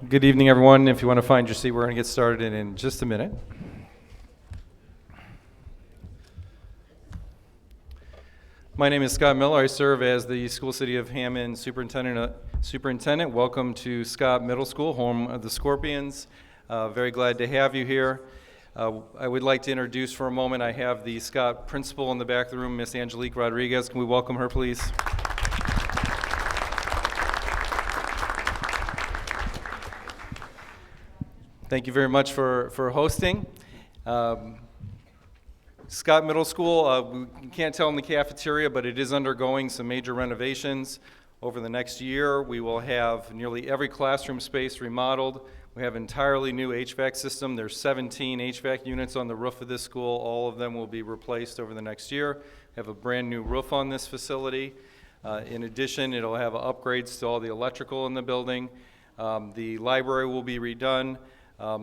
Good evening, everyone. If you want to find your seat, we're going to get started in just a minute. My name is Scott Miller. I serve as the School City of Hammond Superintendent. Welcome to Scott Middle School, home of the Scorpions. Very glad to have you here. I would like to introduce for a moment, I have the Scott principal in the back of the room, Miss Angelique Rodriguez. Can we welcome her, please? Thank you very much for hosting. Scott Middle School, we can't tell in the cafeteria, but it is undergoing some major renovations. Over the next year, we will have nearly every classroom space remodeled. We have an entirely new HVAC system. There's 17 HVAC units on the roof of this school. All of them will be replaced over the next year. We have a brand new roof on this facility. In addition, it'll have upgrades to all the electrical in the building. The library will be redone.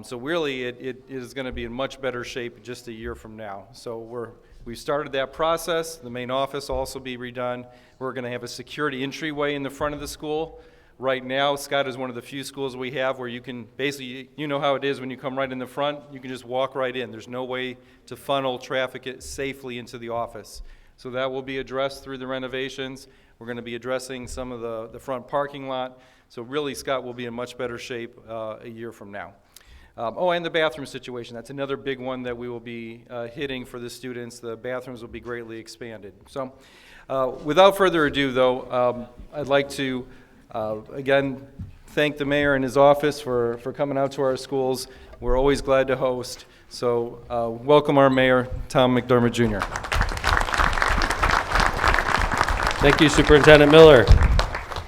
So really, it is going to be in much better shape just a year from now. So we've started that process. The main office will also be redone. We're going to have a security entryway in the front of the school. Right now, Scott is one of the few schools we have where you can basically, you know how it is when you come right in the front, you can just walk right in. There's no way to funnel traffic safely into the office. So that will be addressed through the renovations. We're going to be addressing some of the front parking lot. So really, Scott will be in much better shape a year from now. And the bathroom situation. That's another big one that we will be hitting for the students. The bathrooms will be greatly expanded. So without further ado, though, I'd like to, again, thank the mayor and his office for coming out to our schools. We're always glad to host. So welcome our mayor, Tom McDermott, Jr. Thank you, Superintendent Miller.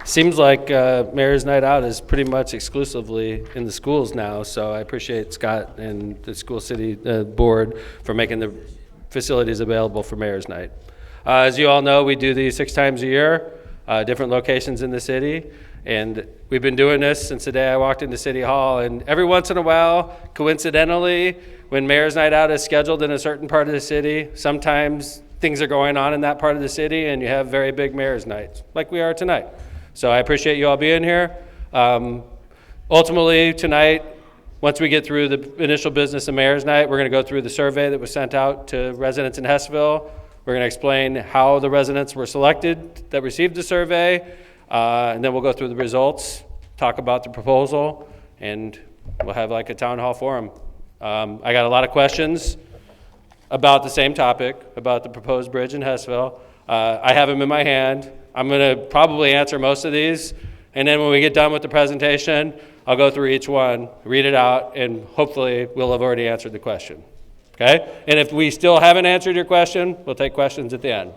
Seems like Mayor's Night Out is pretty much exclusively in the schools now, so I appreciate Scott and the School City Board for making the facilities available for Mayor's Night. As you all know, we do these 6 times a year, different locations in the city, and we've been doing this since the day I walked into City Hall, and every once in a while, coincidentally, when Mayor's Night Out is scheduled in a certain part of the city, sometimes things are going on in that part of the city, and you have very big Mayor's Nights, like we are tonight. So I appreciate you all being here. Ultimately, tonight, once we get through the initial business of Mayor's Night, we're going to go through the survey that was sent out to residents in Hesseville. We're going to explain how the residents were selected that received the survey, and then we'll go through the results, talk about the proposal, and we'll have like a town hall forum. I got a lot of questions about the same topic, about the proposed bridge in Hesseville. I have them in my hand. I'm going to probably answer most of these, and then when we get done with the presentation, I'll go through each one, read it out, and hopefully we'll have already answered the question. Okay? And if we still haven't answered your question, we'll take questions at the end.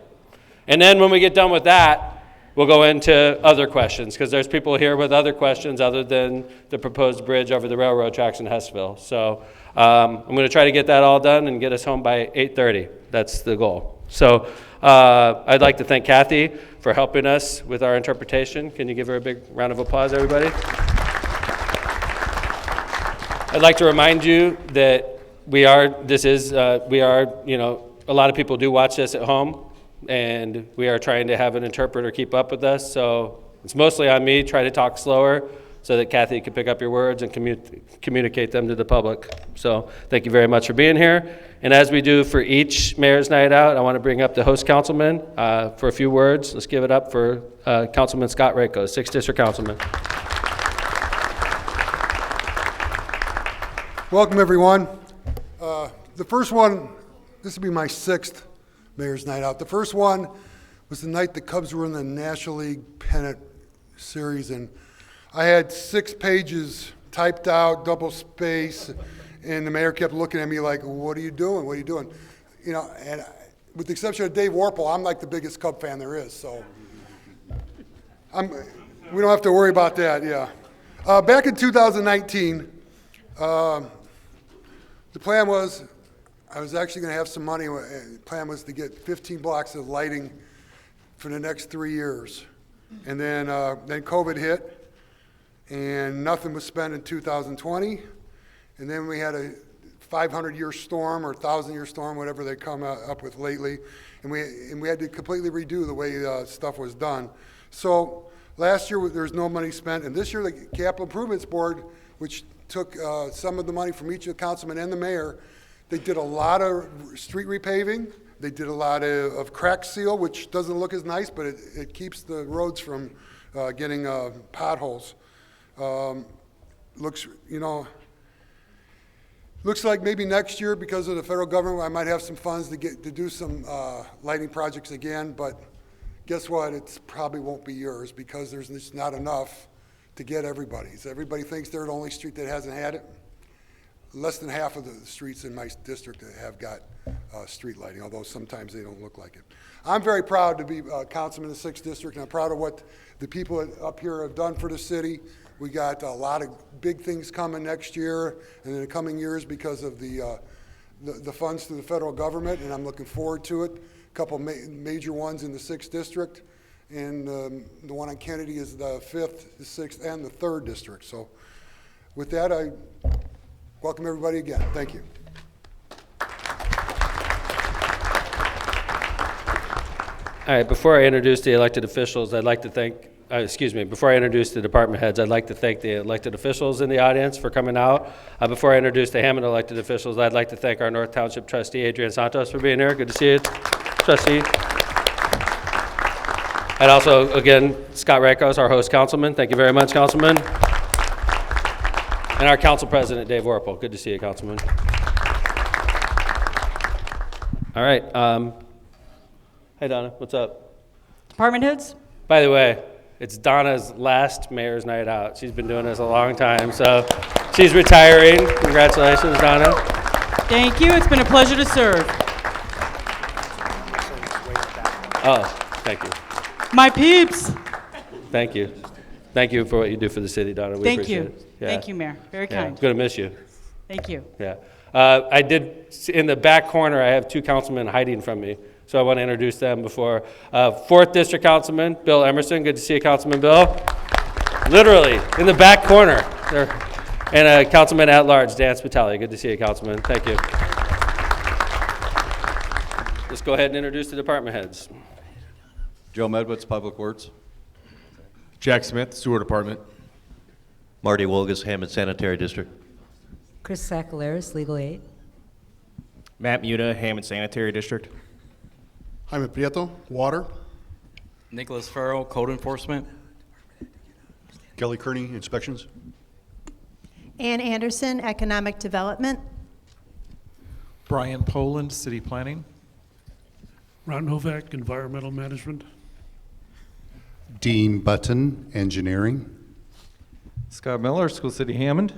And then when we get done with that, we'll go into other questions, because there's people here with other questions other than the proposed bridge over the railroad tracks in Hesseville. So I'm going to try to get that all done and get us home by 8:30. That's the goal. So I'd like to thank Kathy for helping us with our interpretation. Can you give her a big round of applause, everybody? I'd like to remind you that a lot of people do watch this at home, and we are trying to have an interpreter keep up with us. So it's mostly on me. Try to talk slower so that Kathy can pick up your words and communicate them to the public. So thank you very much for being here. And as we do for each Mayor's Night Out, I want to bring up the host councilman for a few words. Let's give it up for Councilman Scott Rako, 6th District Councilman. Welcome, everyone. The first one, this will be my 6th Mayor's Night Out. The first one was the night the Cubs were in the National League Pennant Series, and I had 6 pages typed out, double space, and the mayor kept looking at me like, what are you doing? What are you doing? You know, and with the exception of Dave Warple, I'm like the biggest Cub fan there is, so we don't have to worry about that, yeah. Back in 2019, the plan was I was actually going to have some money. The plan was to get 15 blocks of lighting for the next 3 years. And then COVID hit, and nothing was spent in 2020. And then we had a 500-year storm or 1,000-year storm, whatever they come up with lately. And we had to completely redo the way stuff was done. So Last year, there was no money spent, and this year, the Capital Improvements Board, which took some of the money from each of the councilmen and the mayor, they did a lot of street repaving. They did a lot of crack seal, which doesn't look as nice, but it keeps the roads from getting potholes. Looks like maybe next year, because of the federal government, I might have some funds to do some lighting projects again, but guess what? It probably won't be yours because there's just not enough to get everybody's. Everybody thinks they're the only street that hasn't had it. Less than half of the streets in my district have got street lighting, although sometimes they don't look like it. I'm very proud to be a councilman in the 6th District, and I'm proud of what the people up here have done for the city. We got a lot of big things coming next year and in the coming years because of the funds through the federal government, and I'm looking forward to it. A couple major ones in the 6th District, and the one on Kennedy is the 5th, the 6th, and the 3rd District. So with that, I welcome everybody again. Thank you. All right, before I introduce the elected officials, I'd like to thank, before I introduce the department heads, I'd like to thank the elected officials in the audience for coming out. Before I introduce the Hammond elected officials, I'd like to thank our North Township trustee, Adrian Santos, for being here. Good to see you, trustee. And also, again, Scott Rakos, our host councilman. Thank you very much, councilman. And our council president, Dave Orpel. Good to see you, councilman. All right. Hey, Donna, what's up? Department heads? By the way, it's Donna's last mayor's night out. She's been doing this a long time, so she's retiring. Congratulations, Donna. Thank you. It's been a pleasure to serve. Oh, thank you. My peeps. Thank you. Thank you for what you do for the city, Donna. We Thank appreciate you. it. Yeah. Thank you, Mayor. Very Yeah. kind. Gonna miss you. Thank you. Yeah. I did, in the back corner, I have two councilmen hiding from me, so I want to introduce them before. 4th District Councilman, Bill Emerson. Good to see you, Councilman Bill. Literally, in the back corner. And Councilman at Large, Dan Spitali. Good to see you, Councilman. Thank you. Let's go ahead and introduce the department heads. Joe Medwitz, Public Works. Jack Smith, Sewer Department. Marty Wolgas, Hammond Sanitary District. Chris Sakalaris, Legal Aid. Matt Muta, Hammond Sanitary District. Jaime Prieto, Water. Nicholas Farrell, Code Enforcement. Kelly Kearney, Inspections. Ann Anderson, Economic Development. Brian Poland, City Planning. Ron Novak, Environmental Management. Dean Button, Engineering. Scott Miller, School City Hammond.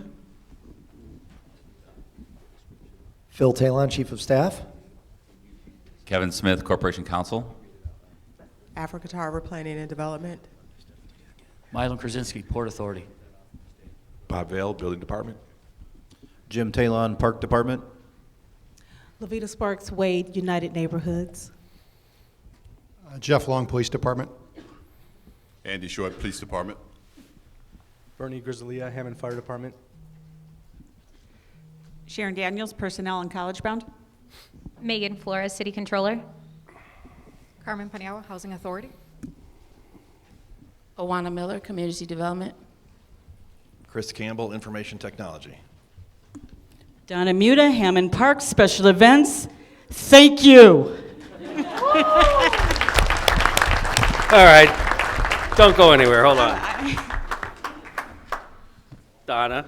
Phil Talon, Chief of Staff. Kevin Smith, Corporation Counsel. Africa Harbor Planning and Development. Mylon Krasinski, Port Authority. Bob Vale, Building Department. Jim Talon, Park Department. Levita Sparks Wade, United Neighborhoods. Jeff Long, Police Department. Andy Short, Police Department. Bernie Grizzlia, Hammond Fire Department. Sharon Daniels, Personnel and College Bound. Megan Flores, City Controller. Carmen Paniagua, Housing Authority. Owana Miller, Community Development. Chris Campbell, Information Technology. Donna Muta, Hammond Park, Special Events. Thank you. All right. Don't go anywhere. Hold on. Donna,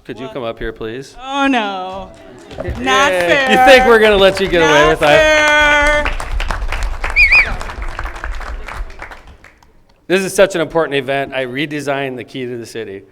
could you come up here, please? Oh, no. Not fair. You think we're going to let you get away with that? This is such an important event. I redesigned the key to the city.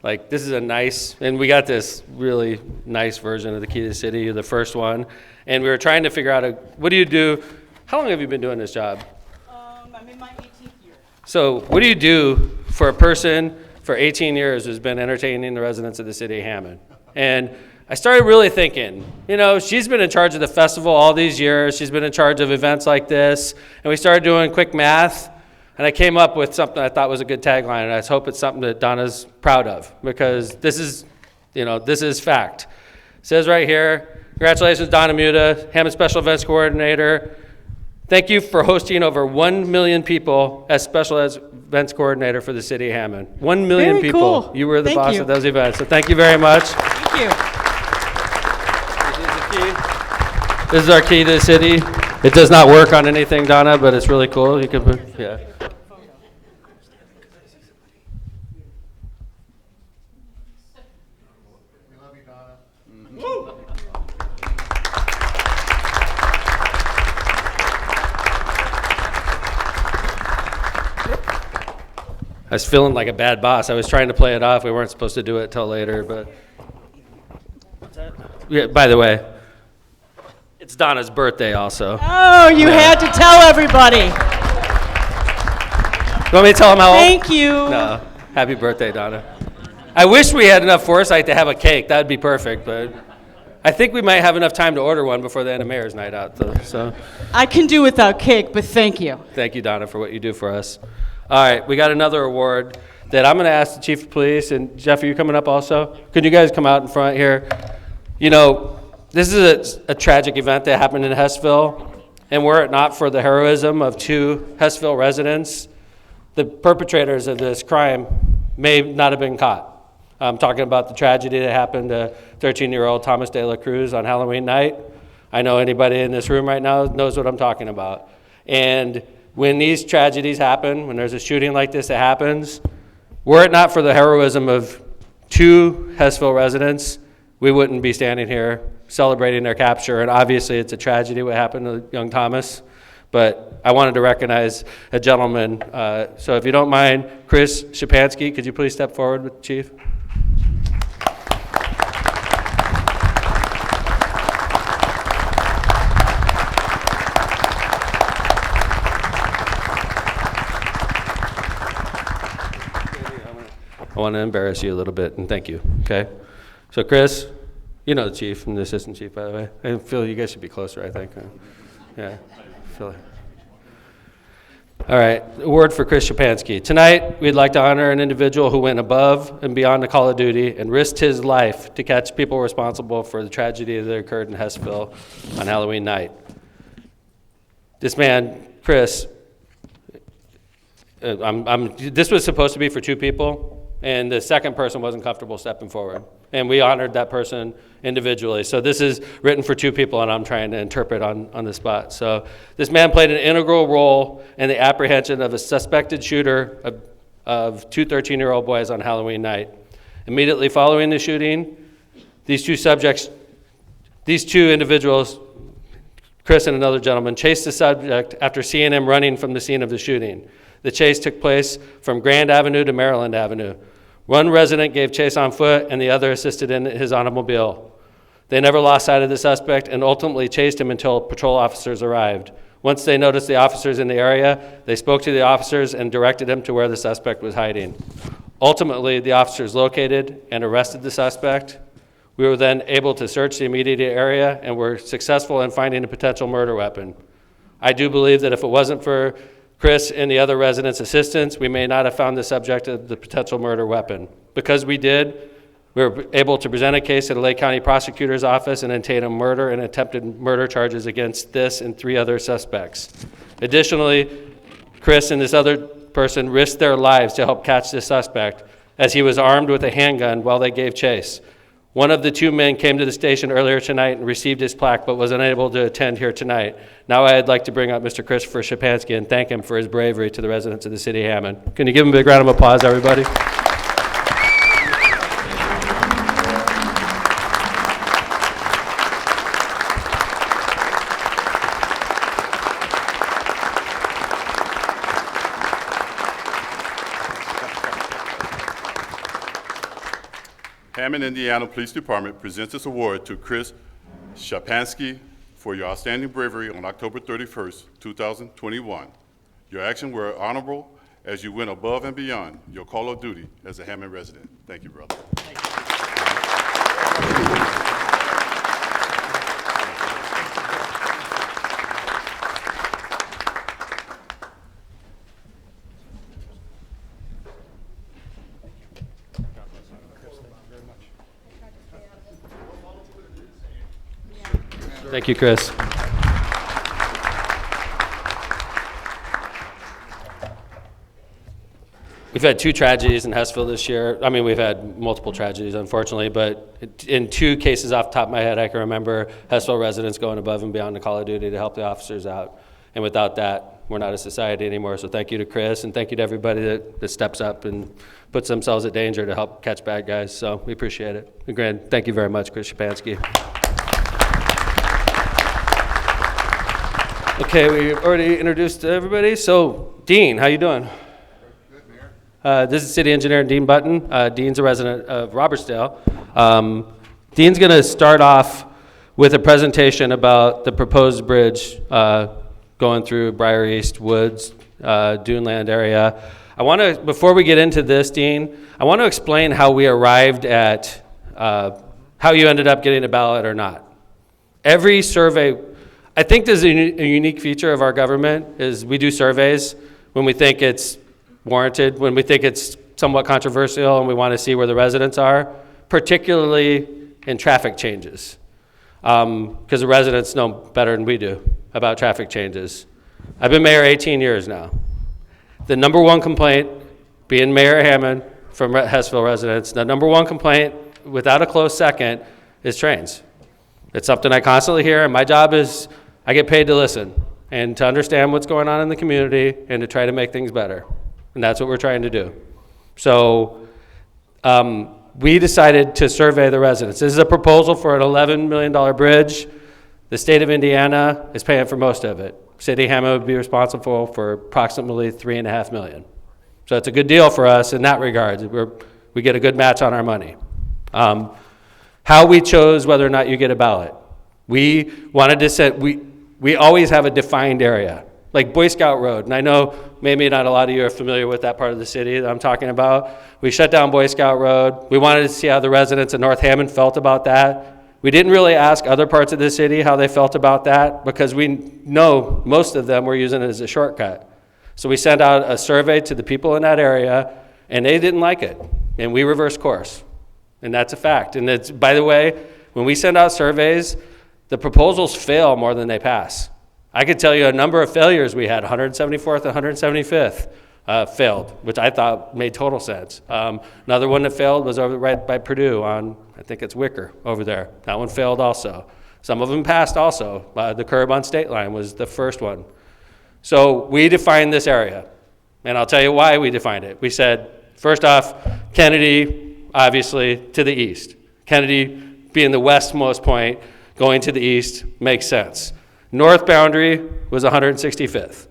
Like, this is a nice, and we got this really nice version of the key to the city, the first one. And we were trying to figure out, what do you do? How long have you been doing this job? I'm in my 18th year. So what do you do for a person for 18 years who's been entertaining the residents of the city of Hammond? And I started really thinking, you know, she's been in charge of the festival all these years. She's been in charge of events like this. And we started doing quick math. And I came up with something I thought was a good tagline. And I hope it's something that Donna's proud of. Because this is, you know, this is fact. It says right here, congratulations, Donna Muta, Hammond Special Events Coordinator. Thank you for hosting over 1 million people as special events coordinator for the city of Hammond. 1 million Very people. cool. You were the Thank boss you. of those events, so thank you very much. Thank you. This is our key to the city. It does not work on anything, Donna, but it's really cool. You can put, yeah. I was feeling like a bad boss. I was trying to play it off. We weren't supposed to do it till later, but. Yeah, by the way, it's Donna's birthday also. Oh, you had to tell everybody. You want me to tell them how old? Thank you. No. Happy birthday, Donna. I wish we had enough foresight to have a cake. That'd be perfect, but I think we might have enough time to order one before the end of Mayor's Night out, though. So I can do without cake, but thank you. thank you, Donna, for what you do for us. All right, we got another award that I'm going to ask the chief of police, and Jeff, are you coming up also? Could you guys come out in front here? You know, this is a tragic event that happened in Hesseville, and were it not for the heroism of 2 Hesseville residents, the perpetrators of this crime may not have been caught. I'm talking about the tragedy that happened to 13-year-old Thomas De La Cruz on Halloween night. I know anybody in this room right now knows what I'm talking about. And when these tragedies happen, when there's a shooting like this that happens, were it not for the heroism of 2 Hesseville residents, we wouldn't be standing here celebrating their capture. And obviously it's a tragedy what happened to young Thomas, but I wanted to recognize a gentleman. So if you don't mind, Chris Chapanski, could you please step forward with the chief? I want to embarrass you a little bit, and thank you, okay? So Chris, you know the chief and the assistant chief, by the way. I feel you guys should be closer, I think. Yeah, I feel like. All right, award for Chris Chapanski. Tonight, we'd like to honor an individual who went above and beyond the call of duty and risked his life to catch people responsible for the tragedy that occurred in Hesseville on Halloween night. This man, Chris, this was supposed to be for 2 people, and the second person wasn't comfortable stepping forward. And we honored that person individually. So this is written for 2 people, and I'm trying to interpret on the spot. So this man played an integral role in the apprehension of a suspected shooter of 2 13-year-old boys on Halloween night. Immediately following the shooting, these 2 individuals, Chris and another gentleman, chased the subject after seeing him running from the scene of the shooting. The chase took place from Grand Avenue to Maryland Avenue. One resident gave chase on foot, and the other assisted in his automobile. They never lost sight of the suspect and ultimately chased him until patrol officers arrived. Once they noticed the officers in the area, they spoke to the officers and directed them to where the suspect was hiding. Ultimately, the officers located and arrested the suspect. We were then able to search the immediate area and were successful in finding a potential murder weapon. I do believe that if it wasn't for Chris and the other residents' assistance, we may not have found the subject of the potential murder weapon. Because we did, we were able to present a case at the Lake County Prosecutor's Office and obtain a murder and attempted murder charges against this and 3 other suspects. Additionally, Chris and this other person risked their lives to help catch this suspect as he was armed with a handgun while they gave chase. One of the 2 men came to the station earlier tonight and received his plaque, but was unable to attend here tonight. Now I'd like to bring up Mr. Christopher Chapanski and thank him for his bravery to the residents of the city of Hammond. Can you give him a big round of applause, everybody? Hammond, Indiana Police Department presents this award to Chris Chapanski for your outstanding bravery on October 31st, 2021. Your actions were honorable as you went above and beyond your call of duty as a Hammond resident. Thank you, brother. Thank you, Chris. we've had 2 tragedies in Hesseville this year. I mean, we've had multiple tragedies, unfortunately, but in 2 cases off the top of my head, I can remember Hesseville residents going above and beyond the call of duty to help the officers out. And without that, we're not a society anymore. So thank you to Chris, and thank you to everybody that steps up and puts themselves at danger to help catch bad guys. So we appreciate it. Again, thank you very much, Chris Chapanski. Okay, we already introduced everybody. So Dean, how you doing? Good, Mayor. This is City Engineer Dean Button. Dean's a resident of Robertsdale. Dean's going to start off with a presentation about the proposed bridge going through Briar East Woods, Duneland area. I want to, before we get into this, Dean, I want to explain how we arrived at how you ended up getting a ballot or not. Every survey, I think there's a unique feature of our government is we do surveys when we think it's warranted, when we think it's somewhat controversial and we want to see where the residents are, particularly in traffic changes. Because the residents know better than we do about traffic changes. I've been mayor 18 years now. The number one complaint, being Mayor Hammond from Hesseville residents, the number one complaint, without a close second, is trains. It's something I constantly hear, and my job is, I get paid to listen and to understand what's going on in the community and to try to make things better. And that's what we're trying to do. So we decided to survey the residents. This is a proposal for an $11 million bridge. The state of Indiana is paying for most of it. City of Hammond would be responsible for approximately $3.5 million. So it's a good deal for us in that regard. We get a good match on our money. How we chose whether or not you get a ballot. We wanted to set, we always have a defined area, like Boy Scout Road. And I know maybe not a lot of you are familiar with that part of the city that I'm talking about. We shut down Boy Scout Road. We wanted to see how the residents of North Hammond felt about that. We didn't really ask other parts of the city how they felt about that because we know most of them were using it as a shortcut. So we sent out a survey to the people in that area, and they didn't like it. And we reversed course. And that's a fact. And it's, by the way, when we send out surveys, the proposals fail more than they pass. I could tell you a number of failures we had, 174th and 175th failed, which I thought made total sense. Another one that failed was over right by Purdue on, I think it's Wicker over there. That one failed also. Some of them passed also. The curb on State Line was the first one. So we defined this area, and I'll tell you why we defined it. We said, first off, Kennedy, obviously, to the east. Kennedy being the westmost point, going to the east makes sense. North boundary was 165th,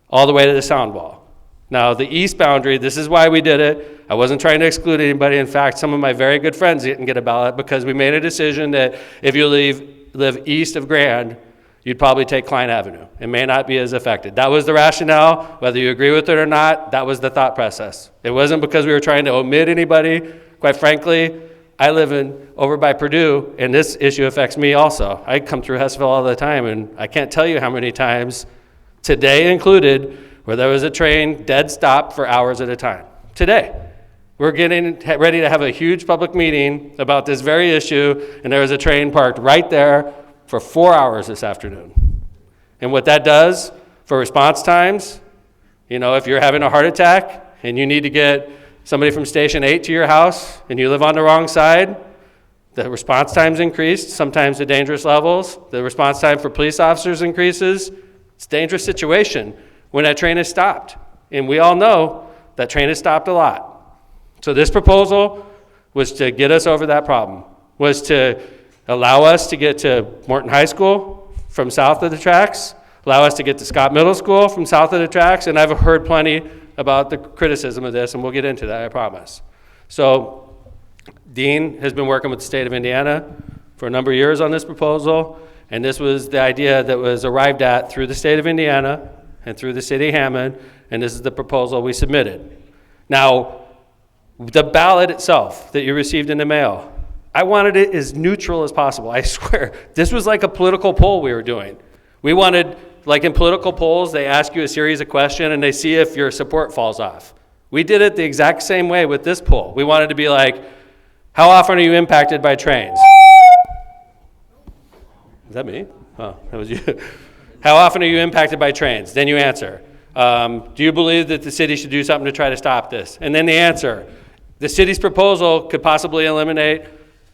all the way to the sound wall. Now, the east boundary, this is why we did it. I wasn't trying to exclude anybody. In fact, some of my very good friends didn't get a ballot because we made a decision that if you live east of Grand, you'd probably take Klein Avenue. It may not be as affected. That was the rationale. Whether you agree with it or not, that was the thought process. It wasn't because we were trying to omit anybody. Quite frankly, I live over by Purdue, and this issue affects me also. I come through Hesseville all the time, and I can't tell you how many times, today included, where there was a train dead stop for hours at a time. Today. We're getting ready to have a huge public meeting about this very issue, and there was a train parked right there for 4 hours this afternoon. And what that does for response times, you know, if you're having a heart attack and you need to get somebody from Station 8 to your house and you live on the wrong side, the response times increased, sometimes to dangerous levels. The response time for police officers increases. It's a dangerous situation when that train is stopped. And we all know that train is stopped a lot. So this proposal was to get us over that problem, was to allow us to get to Morton High School from south of the tracks, allow us to get to Scott Middle School from south of the tracks, and I've heard plenty about the criticism of this, and we'll get into that, I promise. So Dean has been working with the state of Indiana for a number of years on this proposal, and this was the idea that was arrived at through the state of Indiana and through the city of Hammond, and this is the proposal we submitted. Now, the ballot itself that you received in the mail, I wanted it as neutral as possible. I swear, this was like a political poll we were doing. We wanted, like in political polls, they ask you a series of questions and they see if your support falls off. We did it the exact same way with this poll. We wanted to be like, how often are you impacted by trains? Is that me? Oh, that was you. How often are you impacted by trains? Then you answer. Do you believe that the city should do something to try to stop this? And then the answer, the city's proposal could possibly eliminate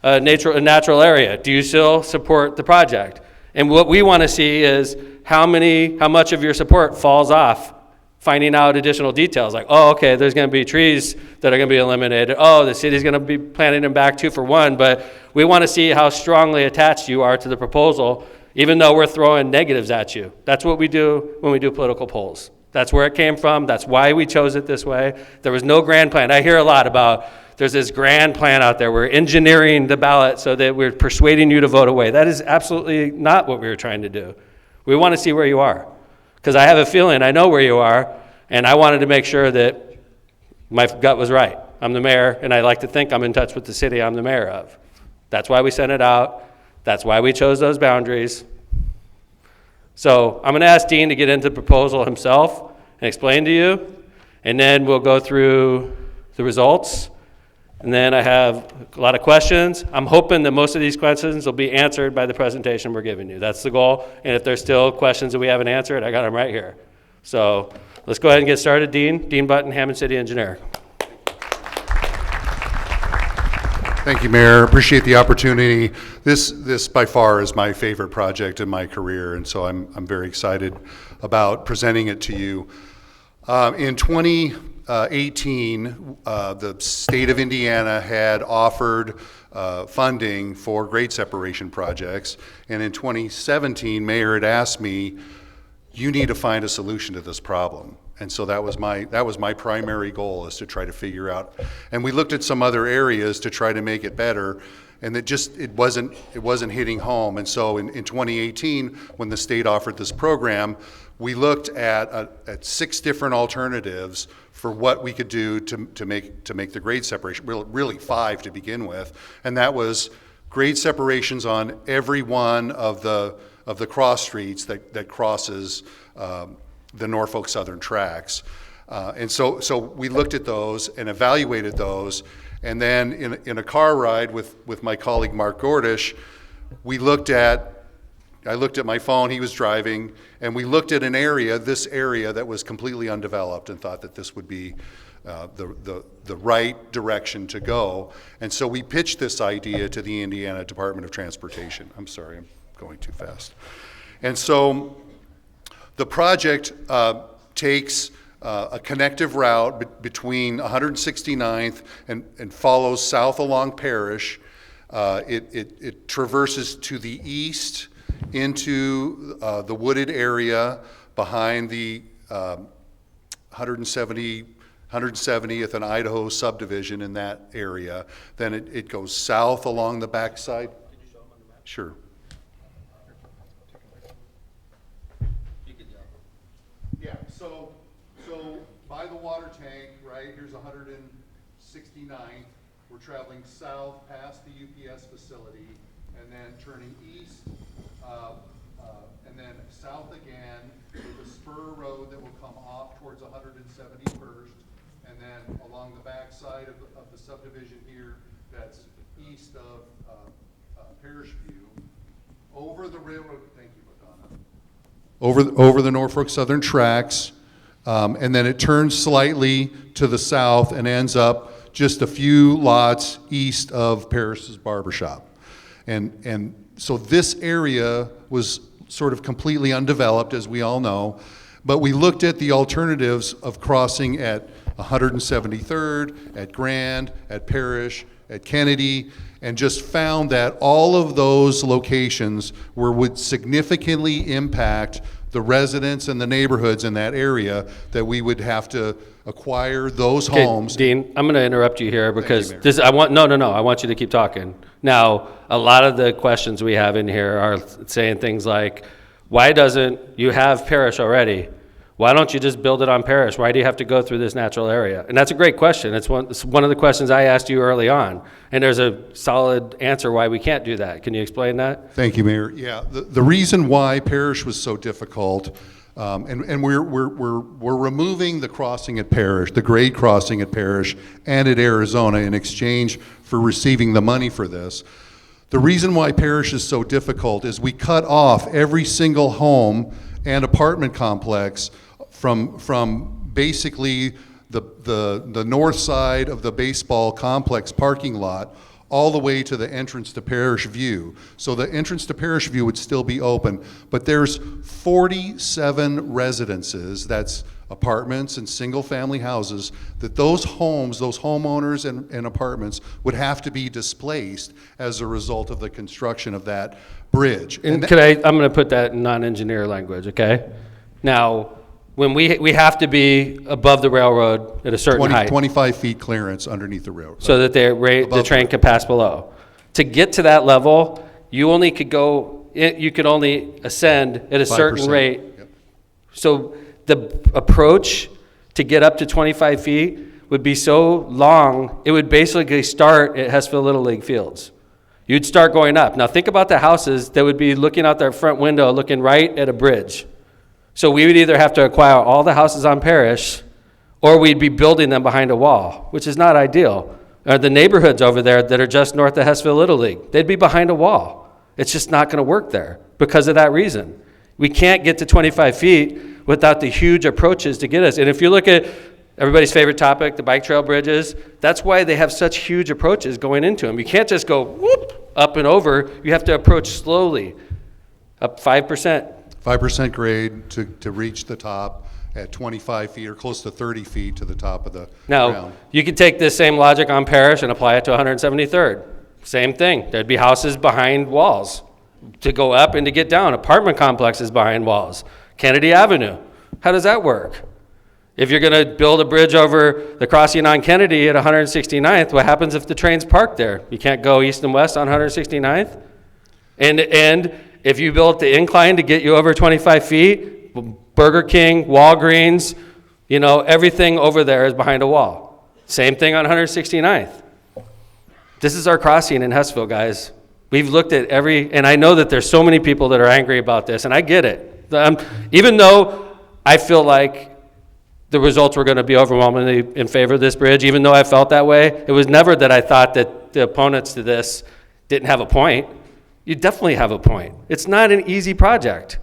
a natural area. Do you still support the project? And what we want to see is how much of your support falls off finding out additional details. Like, oh, okay, there's going to be trees that are going to be eliminated. Oh, the city's going to be planting them back 2 for 1. But we want to see how strongly attached you are to the proposal, even though we're throwing negatives at you. That's what we do when we do political polls. That's where it came from. That's why we chose it this way. There was no grand plan. I hear a lot about there's this grand plan out there. We're engineering the ballot so that we're persuading you to vote away. That is absolutely not what we were trying to do. We want to see where you are. Because I have a feeling I know where you are, and I wanted to make sure that my gut was right. I'm the mayor, and I like to think I'm in touch with the city I'm the mayor of. That's why we sent it out. That's why we chose those boundaries. So I'm going to ask Dean to get into the proposal himself and explain to you, and then we'll go through the results. And then I have a lot of questions. I'm hoping that most of these questions will be answered by the presentation we're giving you. That's the goal. And if there's still questions that we haven't answered, I got them right here. So let's go ahead and get started. Dean Button, Hammond City Engineer. Thank you, Mayor. Appreciate the opportunity. This by far is my favorite project in my career, and so I'm very excited about presenting it to you. In 2018, the state of Indiana had offered funding for grade separation projects, and in 2017, Mayor had asked me, you need to find a solution to this problem. And so that was my primary goal, is to try to figure out. And we looked at some other areas to try to make it better, and it wasn't hitting home. And so in 2018, when the state offered this program, we looked at 6 different alternatives for what we could do to make the grade separation. Really 5 to begin with, and that was grade separations on every one of the cross streets that crosses the Norfolk Southern tracks. And so we looked at those and evaluated those, and then in a car ride with my colleague Mark Gordish, I looked at my phone, he was driving, and we looked at this area that was completely undeveloped, and thought that this would be the right direction to go. And so we pitched this idea to the Indiana Department of Transportation. I'm sorry, I'm going too fast. And so the project takes a connective route between 169th and follows south along Parish. It traverses to the east into the wooded area behind the 170th and Idaho subdivision in that area. Then it goes south along the backside. Could you show them on the map? Sure. Yeah, so by the water tank, right, here's 169th. We're traveling south past the UPS facility and then turning east and then south again with a spur road that will come off towards 171st, and then along the backside of the subdivision here that's east of Parish View, over the railroad, thank you, Madonna, over the Norfolk Southern tracks, and then it turns slightly to the south and ends up just a few lots east of Parish's Barbershop. And so this area was sort of completely undeveloped, as we all know, but we looked at the alternatives of crossing at 173rd, at Grand, at Parish, at Kennedy, and just found that all of those locations would significantly impact the residents and the neighborhoods in that area, that we would have to acquire those homes. Dean, I'm going to interrupt you here because I want you to keep talking. Now, a lot of the questions we have in here are saying things like, why doesn't you have Parish already? Why don't you just build it on Parish? Why do you have to go through this natural area? And that's a great question. It's one of the questions I asked you early on, and there's a solid answer why we can't do that. Can you explain that? Thank you, Mayor. Yeah, the reason why Parish was so difficult, and we're removing the crossing at Parish, the grade crossing at Parish and at Arizona in exchange for receiving the money for this. The reason why Parish is so difficult is we cut off every single home and apartment complex from basically the north side of the baseball complex parking lot all the way to the entrance to Parish View. So the entrance to Parish View would still be open, but there's 47 residences, that's apartments and single-family houses, that those homes, those homeowners and apartments would have to be displaced as a result of the construction of that bridge. And I'm going to put that in non-engineer language, okay? Now, when we have to be above the railroad at a certain height. 25 feet clearance underneath the railroad. So that the train can pass below. To get to that level, you could only ascend at a certain 5%. rate. Yep. So the approach to get up to 25 feet would be so long, it would basically start at Hesseville Little League fields. You'd start going up. Now think about the houses that would be looking out their front window, looking right at a bridge. So we would either have to acquire all the houses on Parish, or we'd be building them behind a wall, which is not ideal. Or the neighborhoods over there that are just north of Hesseville Little League, they'd be behind a wall. It's just not going to work there because of that reason. We can't get to 25 feet without the huge approaches to get us. And if you look at everybody's favorite topic, the bike trail bridges, that's why they have such huge approaches going into them. You can't just go whoop, up and over. You have to approach slowly, up 5%. 5% grade to reach the top at 25 feet or close to 30 feet to the top of the Now, ground. you could take this same logic on Parish and apply it to 173rd. Same thing. There'd be houses behind walls to go up and to get down. Apartment complexes behind walls. Kennedy Avenue. How does that work? If you're going to build a bridge over the crossing on Kennedy at 169th, what happens if the train's parked there? You can't go east and west on 169th? And if you built the incline to get you over 25 feet, Burger King, Walgreens, everything over there is behind a wall. Same thing on 169th. This is our crossing in Hesseville, guys. We've looked at and I know that there's so many people that are angry about this, and I get it. Even though I feel like the results were going to be overwhelmingly in favor of this bridge, even though I felt that way, it was never that I thought that the opponents to this didn't have a point. You definitely have a point. It's not an easy project.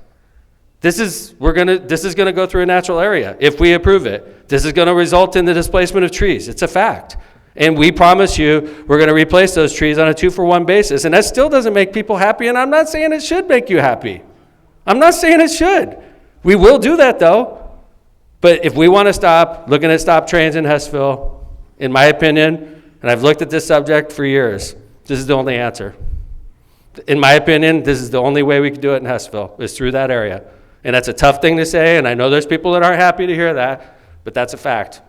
This is going to go through a natural area if we approve it. This is going to result in the displacement of trees. It's a fact. And we promise you we're going to replace those trees on a 2-for-1 basis. And that still doesn't make people happy, and I'm not saying it should make you happy. I'm not saying it should. We will do that though. But if we want to stop looking at stop trains in Hesseville, in my opinion, and I've looked at this subject for years, this is the only answer. In my opinion, this is the only way we can do it in Hesseville, is through that area. And that's a tough thing to say, and I know there's people that aren't happy to hear that, but that's a fact.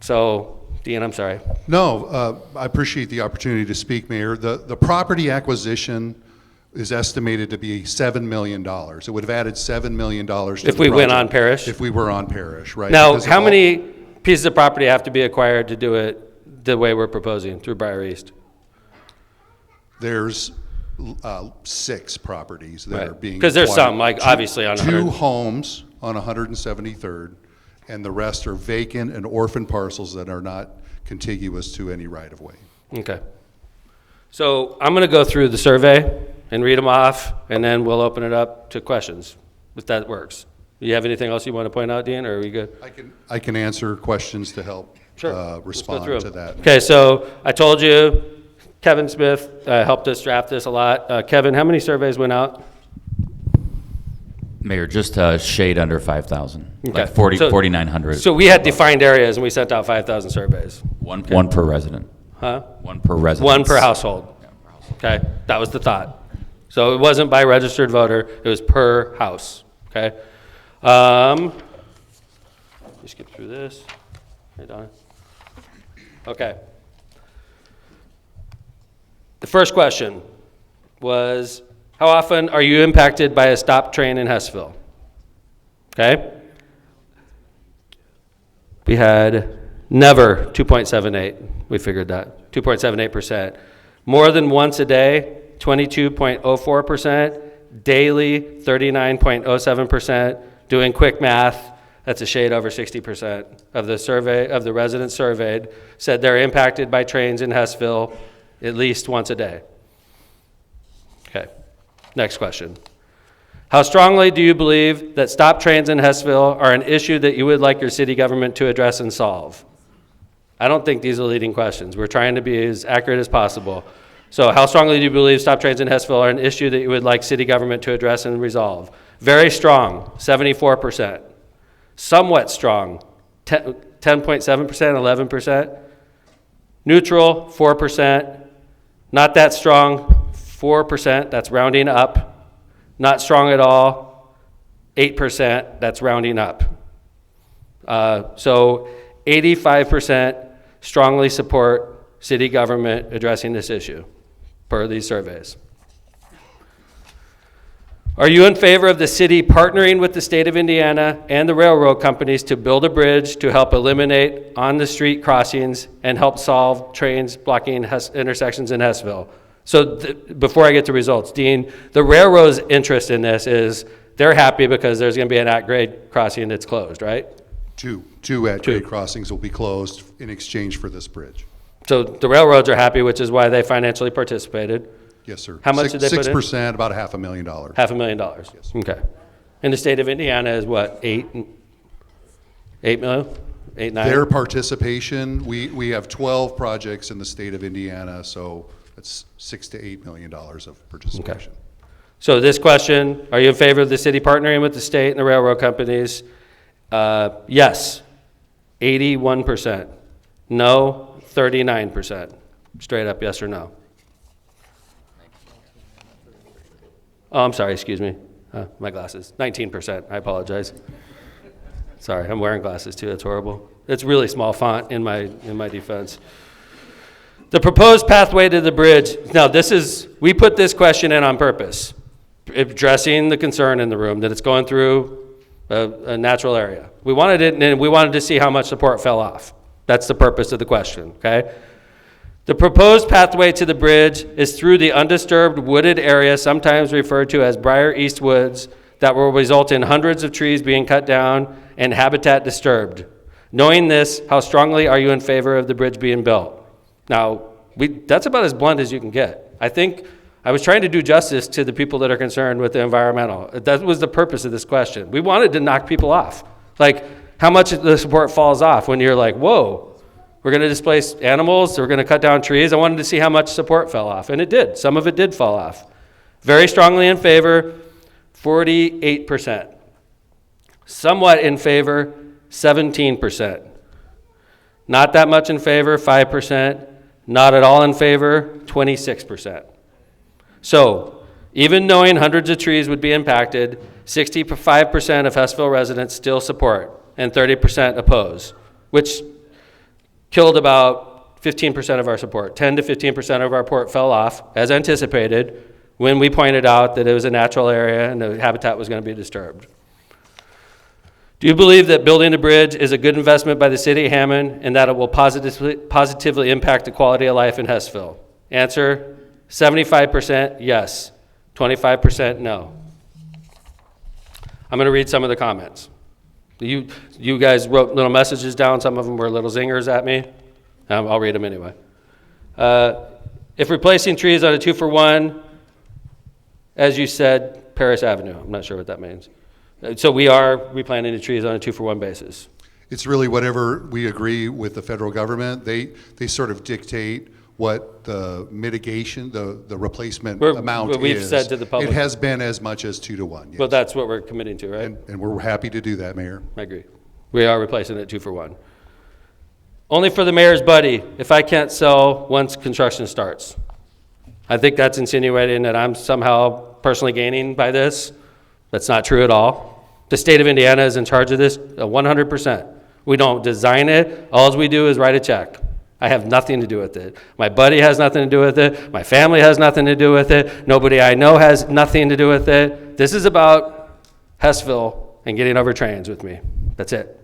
So, Dean, I'm sorry. No, I appreciate the opportunity to speak, Mayor. The property acquisition is estimated to be $7 million. It would have added $7 million to the project. If we went on Parish? If we were on Parish, right. Now, how many pieces of property have to be acquired to do it the way we're proposing through Briar East? There's 6 properties that are being because there's acquired. some, like obviously on 2 homes on 173rd, and the rest are vacant and orphan parcels that are not contiguous to any right-of-way. Okay. So I'm going to go through the survey and read them off, and then we'll open it up to questions, if that works. Do you have anything else you want to point out, Dean, or are we good? I can answer questions to help respond to that. Okay, so I told you Kevin Smith helped us draft this a lot. Kevin, how many surveys went out? Mayor, just shade under 5,000, Okay. like 4,900. So we had defined areas, and we sent out 5,000 surveys. One per resident. Huh? One per resident. One per household. Okay, that was the thought. So it wasn't by registered voter, it was per house, okay? Let me skip through this. Hey, Donna. Okay. The first question was, how often are you impacted by a stop train in Hesseville? Okay? We had never 2.78. We figured that. 2.78%. More than once a day, 22.04%. Daily, 39.07%. Doing quick math, that's a shade over 60% of the residents surveyed said they're impacted by trains in Hesseville at least once a day. Okay, next question. How strongly do you believe that stop trains in Hesseville are an issue that you would like your city government to address and solve? I don't think these are leading questions. We're trying to be as accurate as possible. So how strongly do you believe stop trains in Hesseville are an issue that you would like city government to address and resolve? Very strong, 74%. Somewhat strong, 10.7%, 11%. Neutral, 4%. Not that strong, 4%, that's rounding up. Not strong at all, 8%, that's rounding up. So 85% strongly support city government addressing this issue per these surveys. Are you in favor of the city partnering with the state of Indiana and the railroad companies to build a bridge to help eliminate on-the-street crossings and help solve trains blocking intersections in Hesseville? So before I get to results, Dean, the railroad's interest in this is they're happy because there's going to be an at-grade crossing that's closed, right? Two at-grade crossings will be closed in exchange for this bridge. So the railroads are happy, which is why they financially participated. Yes, sir. How much did they put in? 6%, about $500,000. $500,000. Yes. Okay. And the state of Indiana is what, 8 million? 8, 9? Their participation, we have 12 projects in the state of Indiana, so that's $6 to $8 million of participation. Okay. So this question, are you in favor of the city partnering with the state and the railroad companies? Yes, 81%. No, 39%. Straight up yes or no. Oh, I'm sorry, excuse me. My glasses, 19%, I apologize. Sorry, I'm wearing glasses too, that's horrible. It's really small font in my defense. The proposed pathway to the bridge, now we put this question in on purpose, addressing the concern in the room that it's going through a natural area. We wanted it, and we wanted to see how much support fell off. That's the purpose of the question, okay? The proposed pathway to the bridge is through the undisturbed wooded area, sometimes referred to as Briar East Woods, that will result in hundreds of trees being cut down and habitat disturbed. Knowing this, how strongly are you in favor of the bridge being built? Now, that's about as blunt as you can get. I think I was trying to do justice to the people that are concerned with the environmental. That was the purpose of this question. We wanted to knock people off. Like, how much of the support falls off when you're like, whoa, we're going to displace animals, we're going to cut down trees. I wanted to see how much support fell off, and it did. Some of it did fall off. Very strongly in favor, 48%. Somewhat in favor, 17%. Not that much in favor, 5%. Not at all in favor, 26%. So, even knowing hundreds of trees would be impacted, 65% of Hesseville residents still support, and 30% oppose, which killed about 15% of our support. 10 to 15% of our support fell off, as anticipated, when we pointed out that it was a natural area and the habitat was going to be disturbed. Do you believe that building a bridge is a good investment by the city of Hammond and that it will positively impact the quality of life in Hesseville? Answer, 75% yes, 25% no. I'm going to read some of the comments. You guys wrote little messages down. Some of them were little zingers at me. I'll read them anyway. If replacing trees on a 2-for-1, as you said, Paris Avenue. I'm not sure what that means. So we are replanting the trees on a 2-for-1 basis. It's really whatever we agree with the federal government. They sort of dictate what the mitigation, the replacement amount we've is. said to the public. It has been as much as 2 to 1. Yes. Well, that's what we're committing to, right? And we're happy to do that, Mayor. I agree. We are replacing it 2-for-1. Only for the mayor's buddy, if I can't sell once construction starts. I think that's insinuating that I'm somehow personally gaining by this. That's not true at all. The state of Indiana is in charge of this 100%. We don't design it. All we do is write a check. I have nothing to do with it. My buddy has nothing to do with it. My family has nothing to do with it. Nobody I know has nothing to do with it. This is about Hesseville and getting over trains with me. That's it.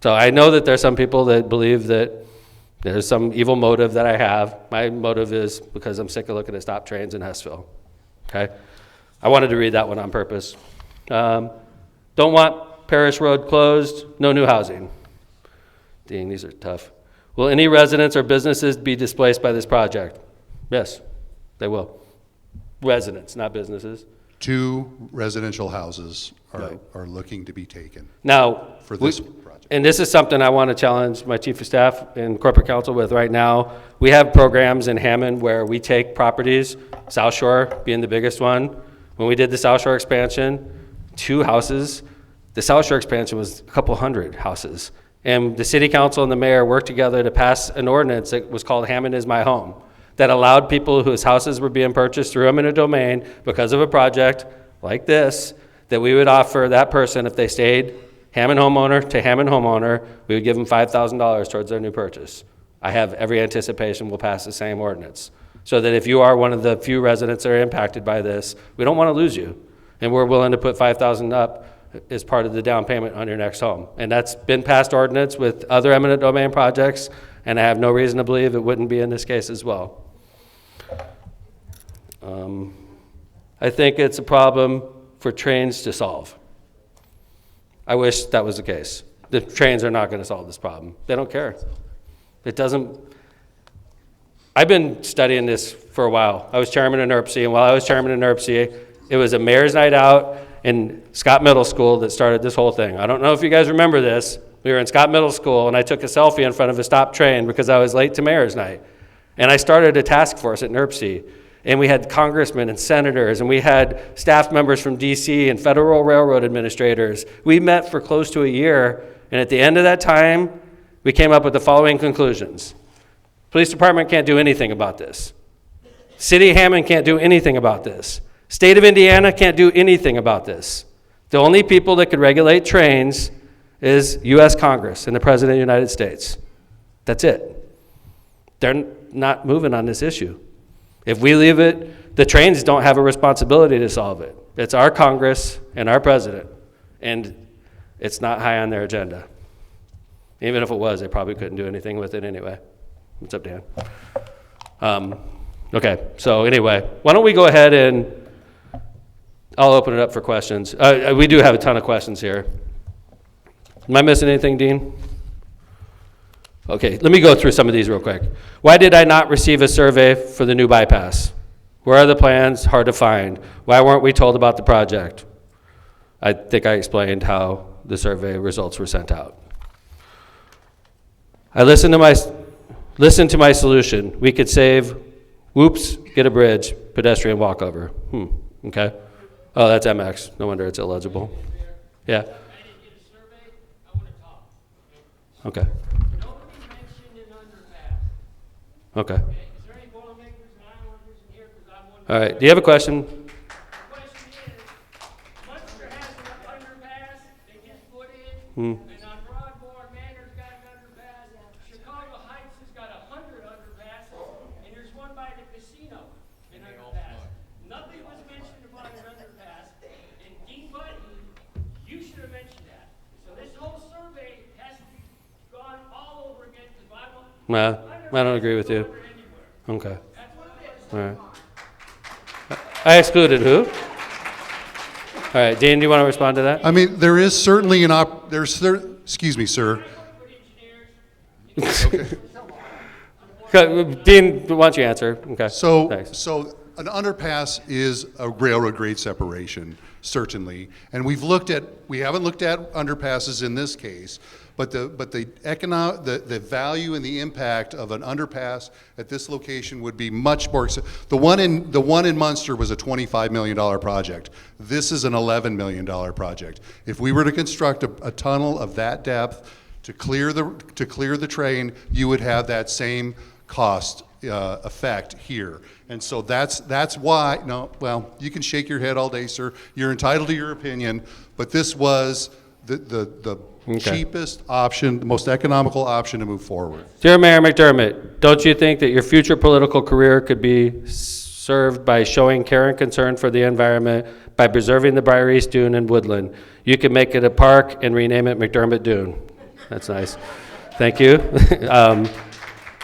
So I know that there's some people that believe that there's some evil motive that I have. My motive is because I'm sick of looking at stop trains in Hesseville. Okay? I wanted to read that one on purpose. Don't want Parish Road closed. No new housing. Dang, these are tough. Will any residents or businesses be displaced by this project? Yes, they will. Residents, not businesses. 2 residential houses are looking to be taken. Now, For this project. and this is something I want to challenge my chief of staff and corporate counsel with right now. We have programs in Hammond where we take properties, South Shore being the biggest one. When we did the South Shore expansion, 2 houses. The South Shore expansion was a couple hundred houses. And the city council and the mayor worked together to pass an ordinance that was called Hammond is My Home, that allowed people whose houses were being purchased through eminent domain because of a project like this, that we would offer that person, if they stayed Hammond homeowner to Hammond homeowner, we would give them $5,000 towards their new purchase. I have every anticipation we'll pass the same ordinance. So that if you are one of the few residents that are impacted by this, we don't want to lose you. And we're willing to put $5,000 up as part of the down payment on your next home. And that's been passed ordinance with other eminent domain projects, and I have no reason to believe it wouldn't be in this case as well. I think it's a problem for trains to solve. I wish that was the case. The trains are not going to solve this problem. They don't care. It doesn't. I've been studying this for a while. I was chairman of NERPC, and while I was chairman of NERPC, it was a mayor's night out in Scott Middle School that started this whole thing. I don't know if you guys remember this. We were in Scott Middle School, and I took a selfie in front of a stopped train because I was late to mayor's night. And I started a task force at NERPC. And we had congressmen and senators, and we had staff members from DC and Federal Railroad administrators. We met for close to a year, and at the end of that time, we came up with the following conclusions. Police department can't do anything about this. City of Hammond can't do anything about this. State of Indiana can't do anything about this. The only people that could regulate trains is U.S. Congress and the President of the United States. That's it. They're not moving on this issue. If we leave it, the trains don't have a responsibility to solve it. It's our Congress and our president, and it's not high on their agenda. Even if it was, they probably couldn't do anything with it anyway. What's up, Dan? Okay, so anyway, why don't we go ahead and I'll open it up for questions. We do have a ton of questions here. Am I missing anything, Dean? Okay, let me go through some of these real quick. Why did I not receive a survey for the new bypass? Where are the plans? Hard to find. Why weren't we told about the project? I think I explained how the survey results were sent out. I listened to my solution. We could save, whoops, get a bridge, pedestrian walkover. Okay. Oh, that's MX. No wonder it's illegible. Yeah. Okay. Okay. All right. Do you have a question? Hmm. Well, I don't agree with you. Okay. All right. I excluded who? All right, Dean, do you want to respond to that? I mean, there is certainly excuse me, sir. Okay. Dean, why don't you answer? Okay. So Thanks. an underpass is a railroad grade separation, certainly. And we haven't looked at underpasses in this case, but the value and the impact of an underpass at this location would be much more. The one in Munster was a $25 million project. This is an $11 million project. If we were to construct a tunnel of that depth to clear the train, you would have that same cost effect here. And so that's why, well, you can shake your head all day, sir. You're entitled to your opinion, but this was the cheapest option, the most economical option to move forward. Dear Mayor McDermott, don't you think that your future political career could be served by showing care and concern for the environment by preserving the Briar East Dune and woodland? You could make it a park and rename it McDermott Dune. That's nice. Thank you.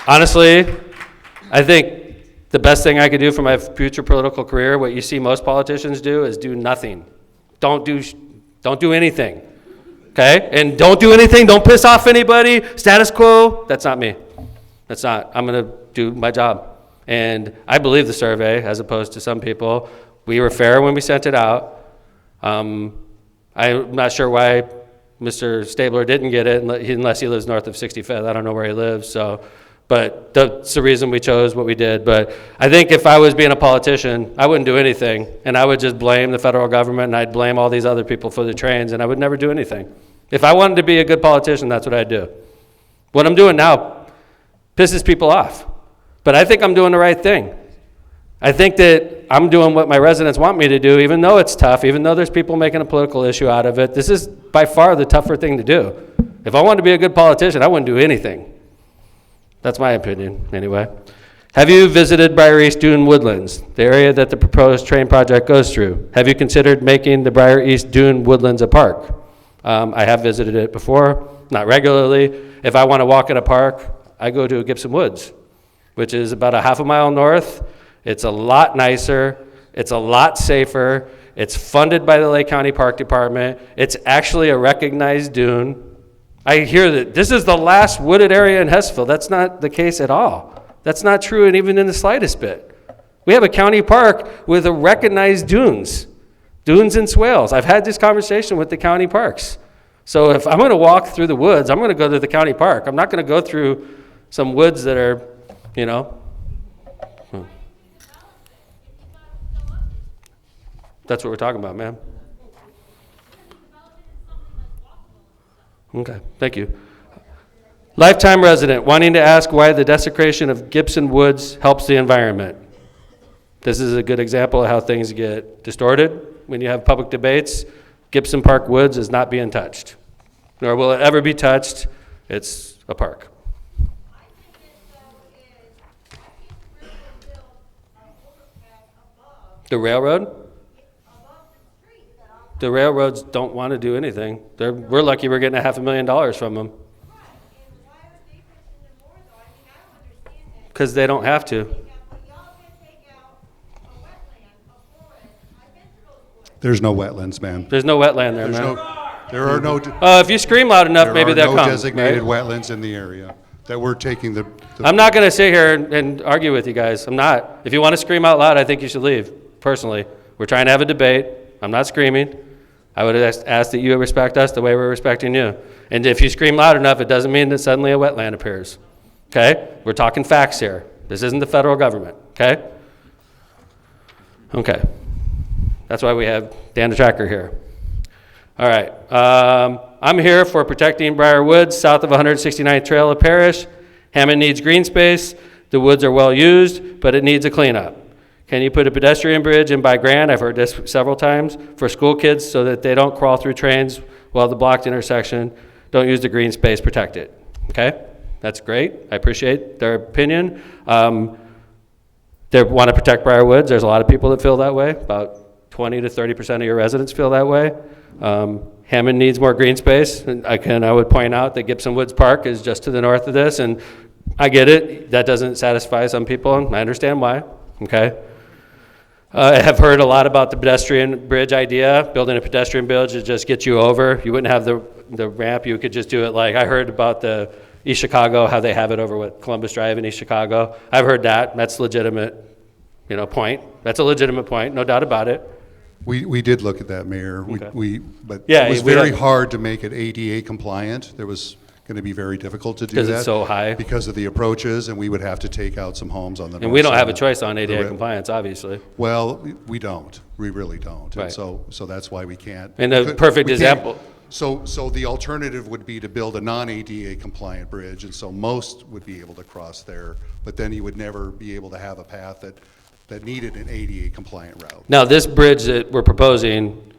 Honestly, I think the best thing I could do for my future political career, what you see most politicians do, is do nothing. Don't do anything. Okay? And don't do anything. Don't piss off anybody. Status quo. That's not me. That's not. I'm going to do my job. And I believe the survey, as opposed to some people. We were fair when we sent it out. I'm not sure why Mr. Stabler didn't get it unless he lives north of 65th. I don't know where he lives, so, but that's the reason we chose what we did. But I think if I was being a politician, I wouldn't do anything, and I would just blame the federal government, and I'd blame all these other people for the trains, and I would never do anything. If I wanted to be a good politician, that's what I'd do. What I'm doing now pisses people off, but I think I'm doing the right thing. I think that I'm doing what my residents want me to do, even though it's tough, even though there's people making a political issue out of it. This is by far the tougher thing to do. If I wanted to be a good politician, I wouldn't do anything. That's my opinion, anyway. Have you visited Briar East Dune Woodlands, the area that the proposed train project goes through? Have you considered making the Briar East Dune Woodlands a park? I have visited it before, not regularly. If I want to walk in a park, I go to Gibson Woods, which is about a half a mile north. It's a lot nicer. It's a lot safer. It's funded by the Lake County Park Department. It's actually a recognized dune. I hear that this is the last wooded area in Hesseville. That's not the case at all. That's not true, and even in the slightest bit. We have a county park with a recognized dunes and swales. I've had this conversation with the county parks. So if I'm going to walk through the woods, I'm going to go to the county park. I'm not going to go through some woods that are, you know. That's what we're talking about, ma'am. Okay, thank you. Lifetime resident wanting to ask why the desecration of Gibson Woods helps the environment. This is a good example of how things get distorted when you have public debates. Gibson Park Woods is not being touched, nor will it ever be touched. It's a park. The railroad? The railroads don't want to do anything. We're lucky we're getting $500,000 from them. Because they don't have to. There's no wetlands, man. There's no wetland there, man. There are no. If you scream loud enough, maybe they'll come. There are no designated right? wetlands in the area that we're taking the I'm not going to sit here and argue with you guys. I'm not. If you want to scream out loud, I think you should leave, personally. We're trying to have a debate. I'm not screaming. I would ask that you respect us the way we're respecting you. And if you scream loud enough, it doesn't mean that suddenly a wetland appears. Okay? We're talking facts here. This isn't the federal government. Okay? Okay. That's why we have Dan the Tracker here. All right. I'm here for protecting Briar Woods south of 169th Trail of Parish. Hammond needs green space. The woods are well used, but it needs a cleanup. Can you put a pedestrian bridge in by Grand? I've heard this several times, for school kids so that they don't crawl through trains while the blocked intersection. Don't use the green space, protect it. Okay? That's great. I appreciate their opinion. They want to protect Briar Woods. There's a lot of people that feel that way. About 20 to 30% of your residents feel that way. Hammond needs more green space. And I would point out that Gibson Woods Park is just to the north of this, and I get it. That doesn't satisfy some people, and I understand why. Okay? I have heard a lot about the pedestrian bridge idea. Building a pedestrian bridge would just get you over. You wouldn't have the ramp. You could just do it like, I heard about the East Chicago, how they have it over with Columbus Drive in East Chicago. I've heard that. That's legitimate, point. That's a legitimate point, no doubt about it. We did look at that, Mayor. Okay. But yeah, it was very hard to make it ADA compliant. There was going to be very difficult to do that. Because it's so high. Because of the approaches, and we would have to take out some homes on the north side. And we don't have a choice on ADA compliance, obviously. Well, we don't. We really don't. Right. And so that's why we can't. And a perfect example. So the alternative would be to build a non-ADA compliant bridge, and so most would be able to cross there, but then you would never be able to have a path that needed an ADA compliant route. Now, this bridge that we're proposing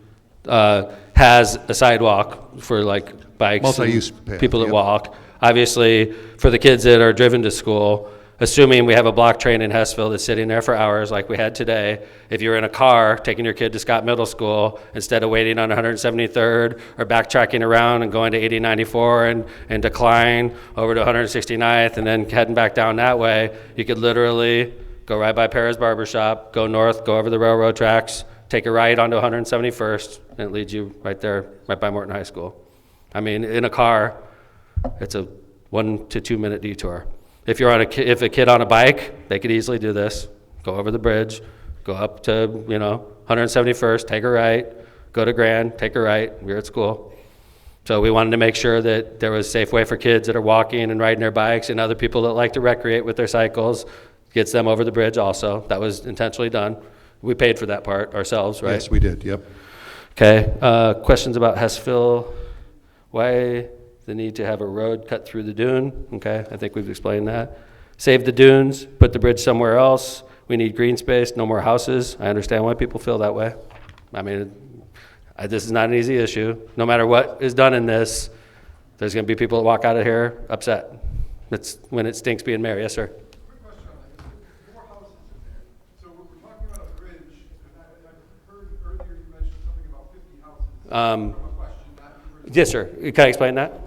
has a sidewalk for like bikes Multi-use and path, people that yep. walk. Obviously, for the kids that are driven to school, assuming we have a block train in Hesseville that's sitting there for hours like we had today, if you're in a car taking your kid to Scott Middle School, instead of waiting on 173rd or backtracking around and going to 8094 and decline over to 169th and then heading back down that way, you could literally go right by Paris Barbershop, go north, go over the railroad tracks, take a right onto 171st, and it leads you right there, right by Morton High School. I mean, in a car, it's a 1 to 2 minute detour. If you're if a kid on a bike, they could easily do this. Go over the bridge, Go up to, 171st, take a right, go to Grand, take a right, we're at school. So we wanted to make sure that there was a safe way for kids that are walking and riding their bikes and other people that like to recreate with their cycles, gets them over the bridge also. That was intentionally done. We paid for that part ourselves, right? Yes, we did, yep. Okay, questions about Hesseville? Why the need to have a road cut through the dune? Okay, I think we've explained that. Save the dunes, put the bridge somewhere else. We need green space, no more houses. I understand why people feel that way. I mean, this is not an easy issue. No matter what is done in this, there's going to be people that walk out of here upset. That's when it stinks being mayor. Yes, sir. Quick question on that. More houses in there. So we're talking about a bridge, and I heard earlier you mentioned something about 50 houses. From a question, not the bridge. Yes, sir. Can I explain that? And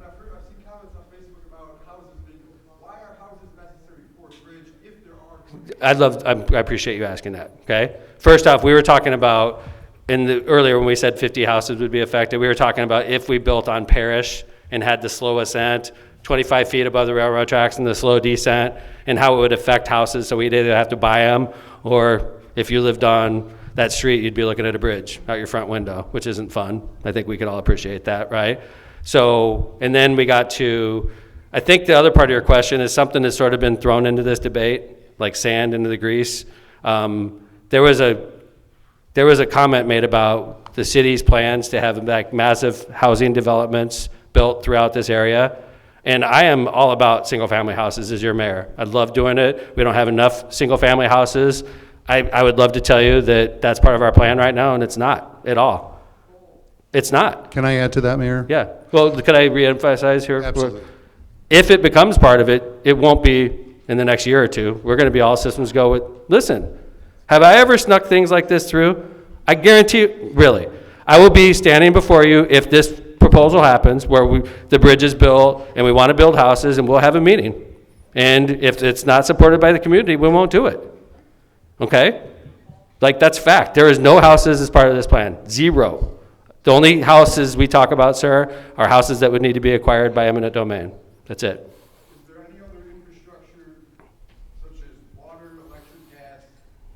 I've seen comments on Facebook about houses being, why are houses necessary for a bridge if there are? I appreciate you asking that, okay? First off, we were talking about, earlier when we said 50 houses would be affected, we were talking about if we built on Parish and had the slow ascent, 25 feet above the railroad tracks and the slow descent, and how it would affect houses, so we'd either have to buy them, or if you lived on that street, you'd be looking at a bridge out your front window, which isn't fun. I think we could all appreciate that, right? So, and then we got to, I think the other part of your question is something that's sort of been thrown into this debate, like sand into the grease. There was a comment made about the city's plans to have like massive housing developments built throughout this area. And I am all about single-family houses as your mayor. I love doing it. We don't have enough single-family houses. I would love to tell you that that's part of our plan right now, and it's not at all. It's not. Can I add to that, Mayor? Yeah. Well, could I reemphasize here? Absolutely. If it becomes part of it, it won't be in the next year or two. We're going to be all systems go with, listen, have I ever snuck things like this through? I guarantee you, really, I will be standing before you if this proposal happens where the bridge is built and we want to build houses, and we'll have a meeting. And if it's not supported by the community, we won't do it. Okay? Like, that's fact. There is no houses as part of this plan. Zero. The only houses we talk about, sir, are houses that would need to be acquired by eminent domain. That's it. Is there any other infrastructure, such as water, electric, gas,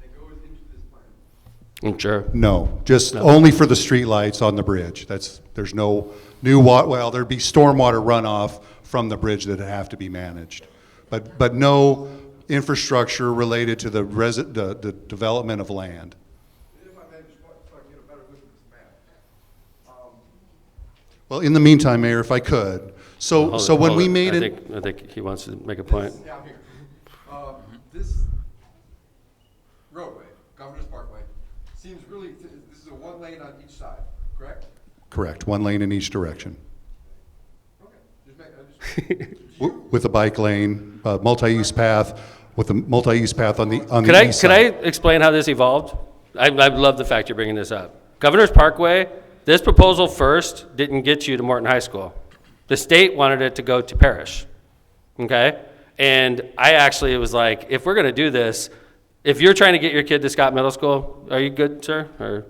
that goes into this plan? Sure. No, just only for the streetlights on the bridge. There's no new there'd be stormwater runoff from the bridge that have to be managed. But no infrastructure related to the development of land. If I may, just so I can get a better look at this map. Well, in the meantime, Mayor, if I could, so when we made it. I think he wants to make a point. Down here. This roadway, Governor's Parkway, seems really, this is a one lane on each side, correct? Correct, one lane in each direction. Okay. With a bike lane, multi-use path, with a multi-use path on the east Could side. I explain how this evolved? I love the fact you're bringing this up. Governor's Parkway, this proposal first didn't get you to Morton High School. The state wanted it to go to Parish, okay? And I actually was like, if we're gonna do this, if you're trying to get your kid to Scott Middle School, are you good, sir? Or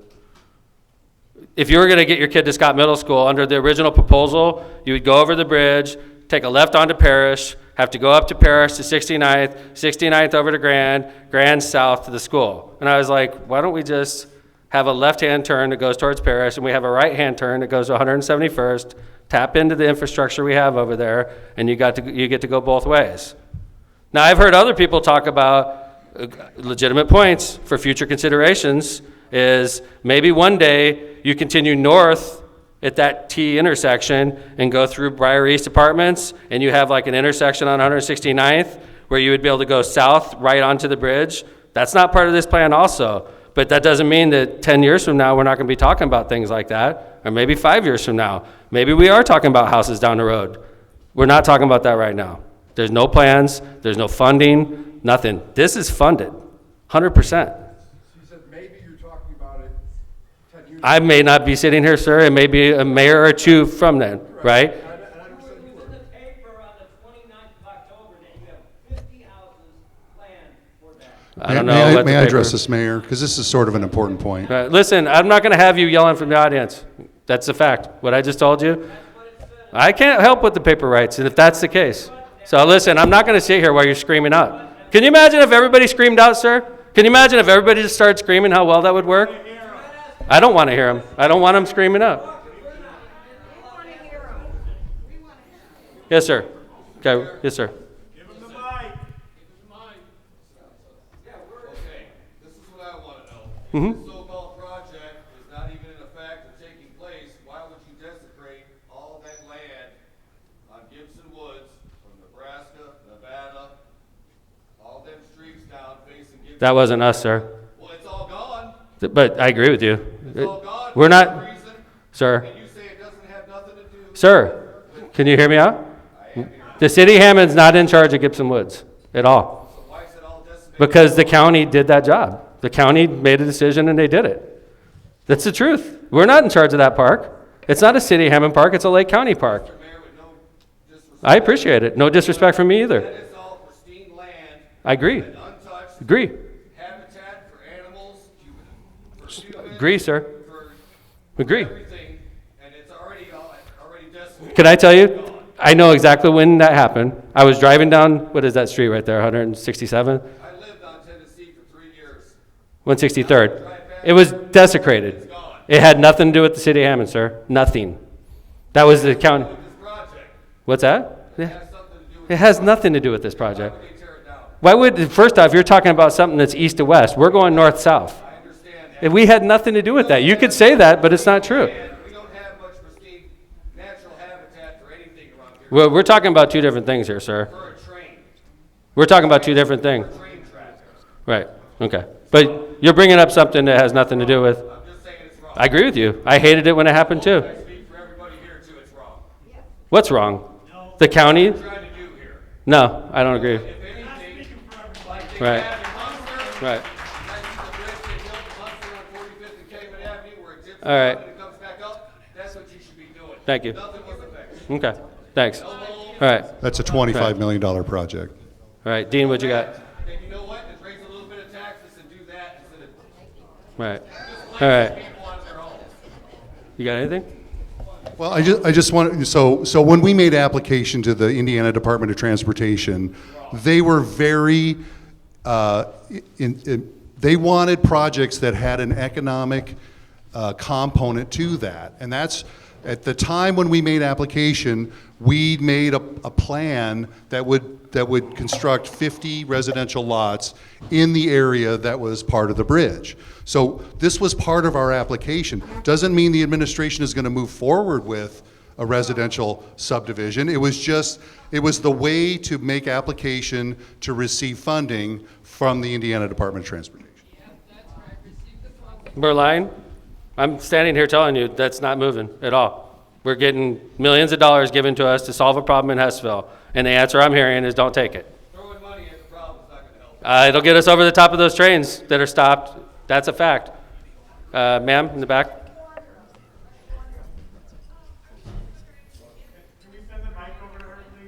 if you were gonna get your kid to Scott Middle School, under the original proposal, you would go over the bridge, take a left onto Parish, have to go up to Parish to 69th, 69th over to Grand, Grand south to the school. And I was like, why don't we just have a left-hand turn that goes towards Parish, and we have a right-hand turn that goes to 171st, tap into the infrastructure we have over there, and you get to go both ways. Now, I've heard other people talk about legitimate points for future considerations is maybe one day you continue north at that T intersection and go through Briar East Apartments, and you have like an intersection on 169th where you would be able to go south right onto the bridge. That's not part of this plan also. But that doesn't mean that 10 years from now we're not going to be talking about things like that, or maybe 5 years from now. Maybe we are talking about houses down the road. We're not talking about that right now. There's no plans, there's no funding, nothing. This is funded, 100%. You said maybe you're talking about it 10 years I may not be sitting here, sir, and maybe a mayor or two from then, right? I don't know. May I address this, Mayor? Because this is sort of an important point. Listen, I'm not going to have you yelling from the audience. That's a fact. What I just told you, I can't help with the paper rights, and if that's the case. So listen, I'm not going to sit here while you're screaming out. Can you imagine if everybody screamed out, sir? Can you imagine if everybody just started screaming how well that would work? I don't want to hear them. I don't want them screaming up. Yes, sir. Okay. Yes, sir. Mm-hmm. This so-called project is not even in effect or taking place. Why would you desecrate all that land on Gibson Woods from Nebraska, Nevada, all them streets down facing Gibson? That wasn't us, sir. Well, it's all gone. But I agree with you. It's all gone. We're For not, some reason, sir. and you say it doesn't have nothing to do. Sir, can you hear me out? The city of Hammond's not in charge of Gibson Woods at all. So why is it all decimated? Because the county did that job. The county made a decision and they did it. That's the truth. We're not in charge of that park. It's not a city of Hammond park, it's a Lake County park. I appreciate it. No disrespect from me either. That is all pristine land. I agree. And untouched. Agree. Habitat for animals, for humans, Agree, sir. for Agree. everything, and it's already decimated. Can I tell you? I know exactly when that happened. I was driving down, what is that street right there, 167? I lived on Tennessee for 3 years. 163rd. It was desecrated. It had nothing to do with the city of Hammond, sir. Nothing. That was the county. What's that? It has nothing to do with this project. Why would, first off, you're talking about something that's east to west. We're going north-south. If we had nothing to do with that. You could say that, but it's not true. We don't have much pristine natural habitat for anything around here. Well, we're talking about two different things here, sir. For a train. We're talking about two different things. For train traffic. Right, okay. But you're bringing up something that has nothing to do with. I'm just saying it's wrong. I agree with you. I hated it when it happened too. I speak for everybody here too, it's wrong. What's wrong? The county? What are you trying to do here? No, I don't agree. If anything, like they Right. have in Munster, Right. like the bridge they built in Munster on 45th and Cayman Avenue where it dips All right. down and it comes back up, that's what you should be doing. Thank you. Nothing was affected. Okay, thanks. All right. That's a $25 million project. All right, Dean, what you got? And you know what? Just raise a little bit of taxes and do that instead of Right. just All right. people out of their homes. You got anything? Well, I just want, so when we made application to the Indiana Department of Transportation, they were very, they wanted projects that had an economic component to that. And that's, at the time when we made application, we made a plan that would construct 50 residential lots in the area that was part of the bridge. So this was part of our application. Doesn't mean the administration is going to move forward with a residential subdivision. It was just, it was the way to make application to receive funding from the Indiana Department of Transportation. We're lying? I'm standing here telling you that's not moving at all. We're getting millions of dollars given to us to solve a problem in Hesseville, and the answer I'm hearing is don't take it. Throwing money at the problem is not going to help. It'll get us over the top of those trains that are stopped. That's a fact. Ma'am, in the back.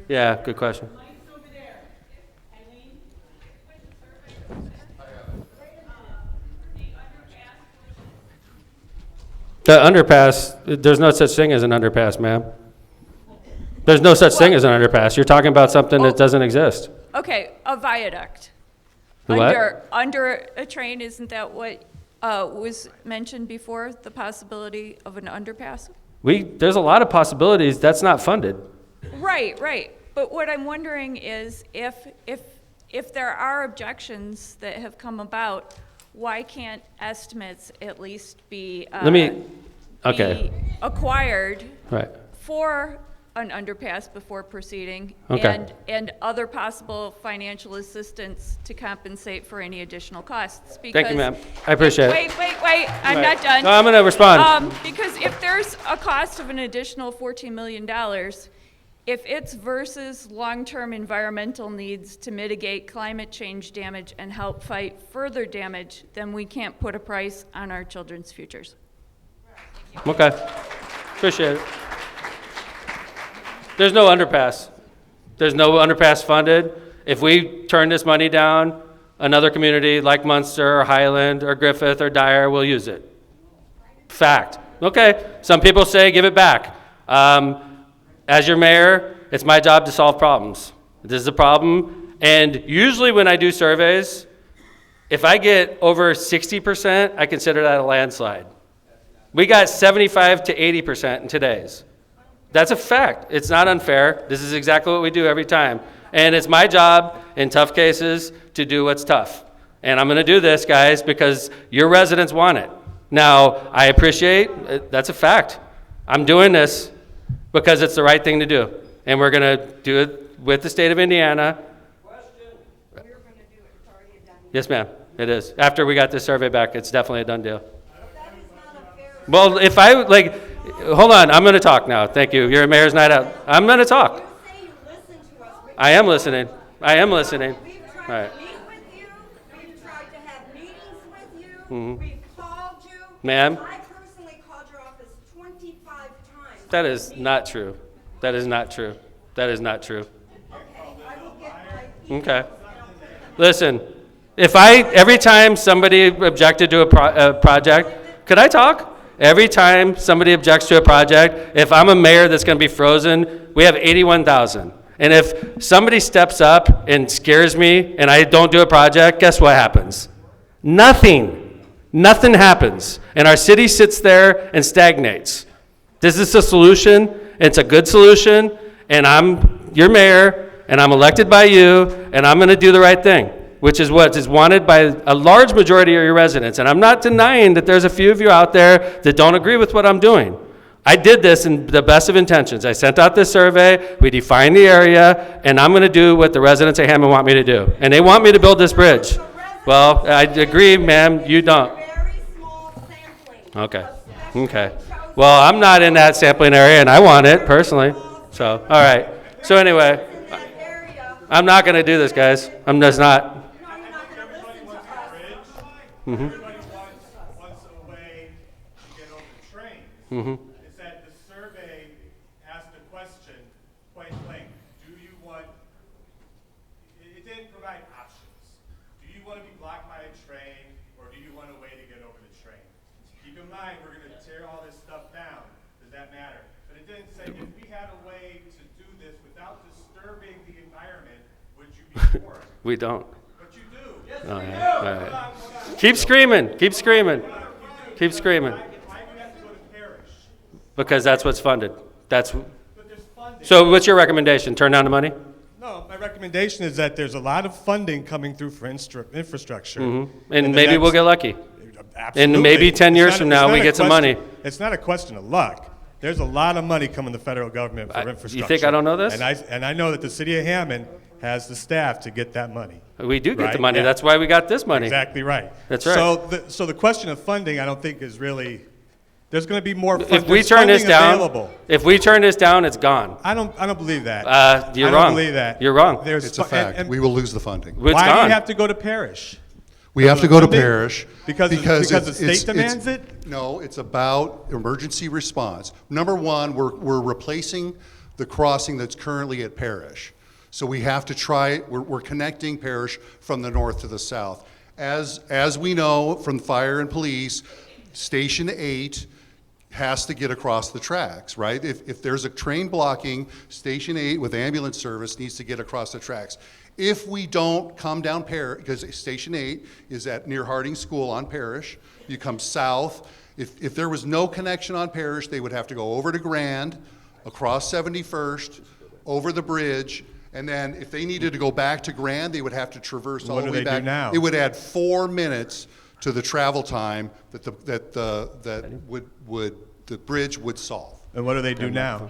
Yeah, good question. The underpass, there's no such thing as an underpass, ma'am. There's no such thing as an underpass. You're talking about something that doesn't exist. Okay, a viaduct. The what? Under a train, isn't that what was mentioned before, the possibility of an underpass? There's a lot of possibilities. That's not funded. Right, right. But what I'm wondering is if there are objections that have come about, why can't estimates at least be Okay. acquired Right. for an underpass before proceeding, Okay. and other possible financial assistance to compensate for any additional costs? Thank you, ma'am. I appreciate it. Wait, I'm Right. not done. No, I'm gonna respond. Because if there's a cost of an additional $14 million, if it's versus long-term environmental needs to mitigate climate change damage and help fight further damage, then we can't put a price on our children's futures. Okay. Appreciate it. There's no underpass. There's no underpass funded. If we turn this money down, another community like Munster or Highland or Griffith or Dyer will use it. Fact. Okay. Some people say give it back. As your mayor, it's my job to solve problems. This is a problem. And usually when I do surveys, If I get over 60%, I consider that a landslide. We got 75 to 80% in today's. That's a fact. It's not unfair. This is exactly what we do every time. And it's my job in tough cases to do what's tough. And I'm going to do this, guys, because your residents want it. Now, I appreciate, that's a fact. I'm doing this because it's the right thing to do. And we're going to do it with the state of Indiana. Yes, ma'am, it is. After we got this survey back, it's definitely a done deal. Well, if I, hold on, I'm going to talk now. Thank you. You're a mayor's night out. I'm going to talk. I am listening. I am listening. All right. We've tried to have meetings with you. Mhm. We've called you. Ma'am? I personally called your office 25 times. That is not true. That is not true. That is not true. Okay. Listen, every time somebody objected to a project, could I talk? Every time somebody objects to a project, if I'm a mayor that's going to be frozen, we have 81,000. And if somebody steps up and scares me and I don't do a project, guess what happens? Nothing. Nothing happens. And our city sits there and stagnates. This is a solution. It's a good solution. And I'm your mayor, and I'm elected by you, and I'm going to do the right thing, which is what is wanted by a large majority of your residents. And I'm not denying that there's a few of you out there that don't agree with what I'm doing. I did this in the best of intentions. I sent out this survey, we defined the area, and I'm going to do what the residents of Hammond want me to do. And they want me to build this bridge. Well, I agree, ma'am, you don't. Okay. Okay. Well, I'm not in that sampling area, and I want it personally. So, all right. So anyway, I'm not going to do this, guys. I'm just not. Mm-hmm. Mm-hmm. Is that the survey asked the question point blank, do you want, it didn't provide options. Do you want to be blocked by a train, or do you want a way to get over the train? Keep in mind, we're going to tear all this stuff down. Does that matter? But it didn't say if we had a way to do this without disturbing the environment, would you be for it? We don't. But you do. Yes, All we right. do. All right. Keep screaming. Keep screaming. Keep screaming. Because that's what's funded. So what's your recommendation? Turn down the money? No, my recommendation is that there's a lot of funding coming through for infrastructure. Mm-hmm. And maybe we'll get lucky. Absolutely. And maybe 10 years from now we get some money. It's not a question of luck. There's a lot of money coming to the federal government for infrastructure. You think I don't know this? And I know that the city of Hammond has the staff to get that money. We do get right? the money. Yeah. That's why we got this money. Exactly right. That's right. So the question of funding, I don't think is really. There's going to be more. If we turn this down, it's gone. I don't believe that. You're I wrong. don't believe that. You're wrong. It's a fact. We will lose the funding. Why do you have to go to parish? We have to go to parish because the state demands it? No, it's about emergency response. Number one, we're replacing the crossing that's currently at parish. So we have to try, we're connecting parish from the north to the south. As we know from fire and police, Station 8 has to get across the tracks, right? If there's a train blocking, Station 8 with ambulance service needs to get across the tracks. If we don't come down Parish, because Station 8 is at near Harding School on Parish, you come south. If there was no connection on Parish, they would have to go over to Grand, across 71st, over the bridge, and then if they needed to go back to Grand, they would have to traverse all the way back. What do they do now? It would add 4 minutes to the travel time that the bridge would solve. And what do they do now?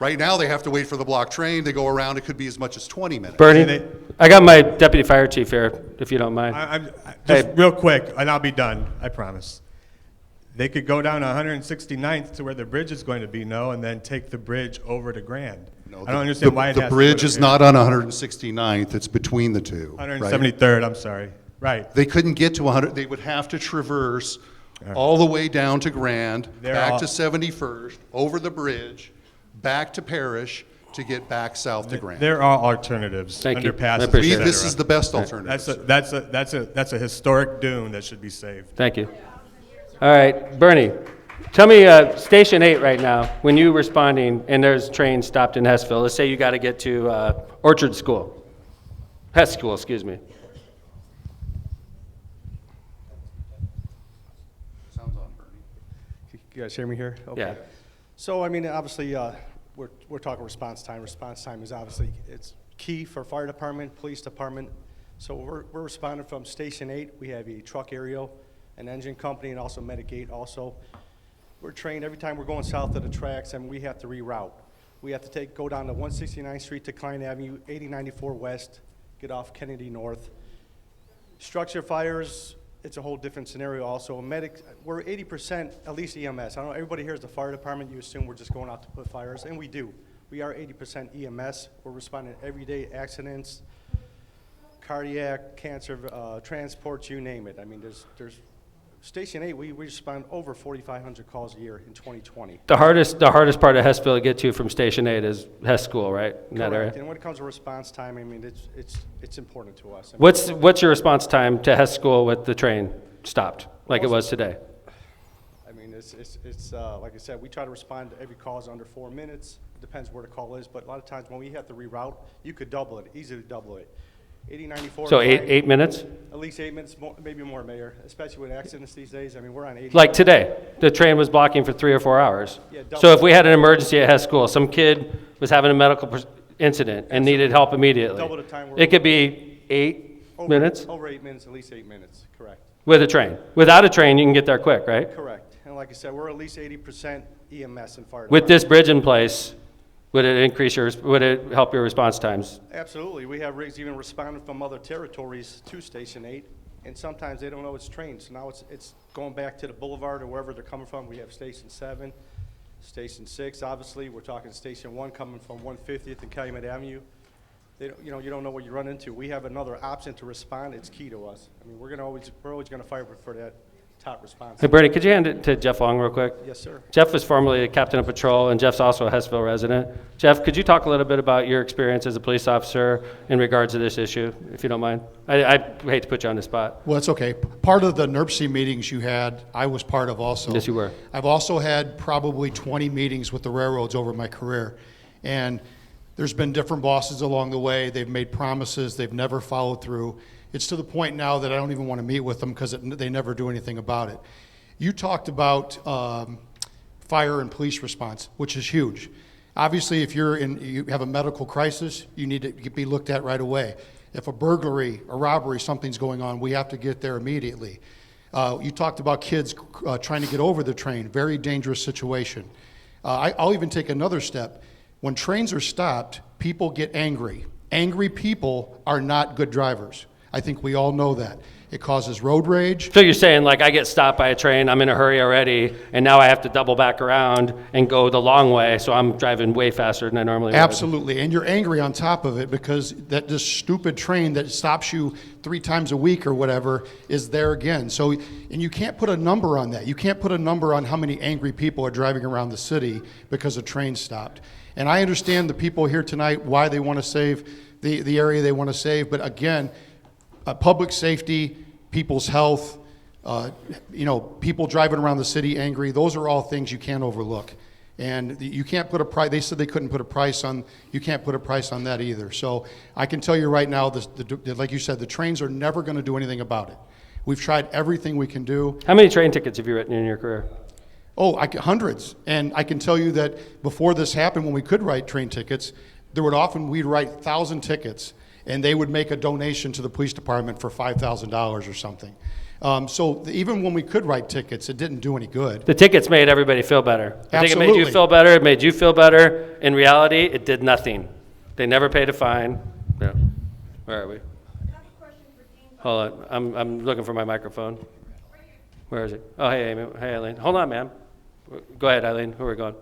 Right now, they have to wait for the block train. They go around. It could be as much as 20 minutes. Bernie, I got my deputy fire chief here, if you don't mind. Just real quick, and I'll be done, I promise. They could go down 169th to where the bridge is going to be, and then take the bridge over to Grand. No, I don't understand why it the has to bridge go to is here. not on 169th. It's between the two. 173rd, I'm sorry. Right. They couldn't get to 100. They would have to traverse all the way down to Grand, back to 71st, over the bridge, back to Parish, to get back south to Grand. There are alternatives. Thank you. Underpasses, I appreciate et cetera. This is the best alternative. That's a historic dune that should be saved. Thank you. All right, Bernie, tell me, Station 8 right now, when you responding and there's trains stopped in Hesseville, let's say you got to get to Orchard School, Hess School, excuse me. You guys hear me here? Okay. Yeah. So, I mean, obviously, we're talking response time. Response time is obviously, it's key for fire department, police department. So we're responding from Station 8. We have a truck aerial, an engine company, and also Medigate also. We're trained every time we're going south of the tracks, and we have to reroute. We have to go down to 169th Street to Klein Avenue, 8094 West, get off Kennedy North. Structure fires, it's a whole different scenario also. We're 80% at least EMS. I don't know, everybody here is the fire department. You assume we're just going out to put fires, and we do. We are 80% EMS. We're responding to everyday accidents, cardiac, cancer, transports, you name it. I mean, there's Station 8, we respond over 4,500 calls a year in 2020. The hardest part of Hesseville to get to from Station 8 is Hess School, right? In that area? Correct. And when it comes to response time, I mean, it's important to us. I mean, What's your response time to Hess School with the train stopped, like it was today? I mean, it's like I said, we try to respond to every call is under 4 minutes. It depends where the call is, but a lot of times when we have to reroute, you could double it, easily double it. 8094. So eight minutes? At least 8 minutes, maybe more, Mayor, especially with accidents these days. I mean, we're on 80. Like today, the train was blocking for 3 or 4 hours. Yeah, So if we had an emergency at Hess School, some kid was having a medical incident and needed help immediately. Double the time. It could be 8 minutes? Over 8 minutes, at least 8 minutes, correct. With a train. Without a train, you can get there quick, right? Correct. And like I said, we're at least 80% EMS and fire. With this bridge in place, would it help your response times? Absolutely. We have rigs even responding from other territories to Station 8, and sometimes they don't know it's trains. So now it's going back to the boulevard or wherever they're coming from. We have Station 7, Station 6. Obviously, we're talking Station 1 coming from 150th and Calumet Avenue. They don't, you don't know what you run into. We have another option to respond. It's key to us. I mean, we're always going to fight for that top response. Hey, Bernie, could you hand it to Jeff Long real quick? Yes, sir. Jeff was formerly a captain of patrol, and Jeff's also a Hesseville resident. Jeff, could you talk a little bit about your experience as a police officer in regards to this issue, if you don't mind? I hate to put you on the spot. Well, it's okay. Part of the NERPC meetings you had, I was part of also. Yes, you were. I've also had probably 20 meetings with the railroads over my career. And there's been different bosses along the way. They've made promises. They've never followed through. It's to the point now that I don't even want to meet with them because they never do anything about it. You talked about fire and police response, which is huge. Obviously, if you have a medical crisis, you need to be looked at right away. If a burglary, a robbery, something's going on, we have to get there immediately. You talked about kids trying to get over the train, very dangerous situation. I'll even take another step. When trains are stopped, people get angry. Angry people are not good drivers. I think we all know that. It causes road rage. So you're saying, like, I get stopped by a train, I'm in a hurry already, and now I have to double back around and go the long way, so I'm driving way faster than I normally would. Absolutely, and you're angry on top of it because this stupid train that stops you 3 times a week or whatever is there again. So, and you can't put a number on that. You can't put a number on how many angry people are driving around the city because a train stopped. And I understand the people here tonight, why they want to save the area they want to save, but again, public safety, people's health, people driving around the city angry, those are all things you can't overlook. And you can't put a price, they said they couldn't put a price on, you can't put a price on that either. So I can tell you right now, like you said, the trains are never going to do anything about it. We've tried everything we can do. How many train tickets have you written in your career? Oh, hundreds. And I can tell you that before this happened, when we could write train tickets, we'd write 1,000 tickets, and they would make a donation to the police department for $5,000 or something. So even when we could write tickets, it didn't do any good. The tickets made everybody feel better. I think it made Absolutely. you feel better. It made you feel better. In reality, it did nothing. They never paid a fine. Yeah. Where are we? Hold on. I'm looking for my microphone. Where is it? Oh, hey, Amy. Hey, Eileen. Hold on, ma'am. Go ahead, Eileen. Who are we going?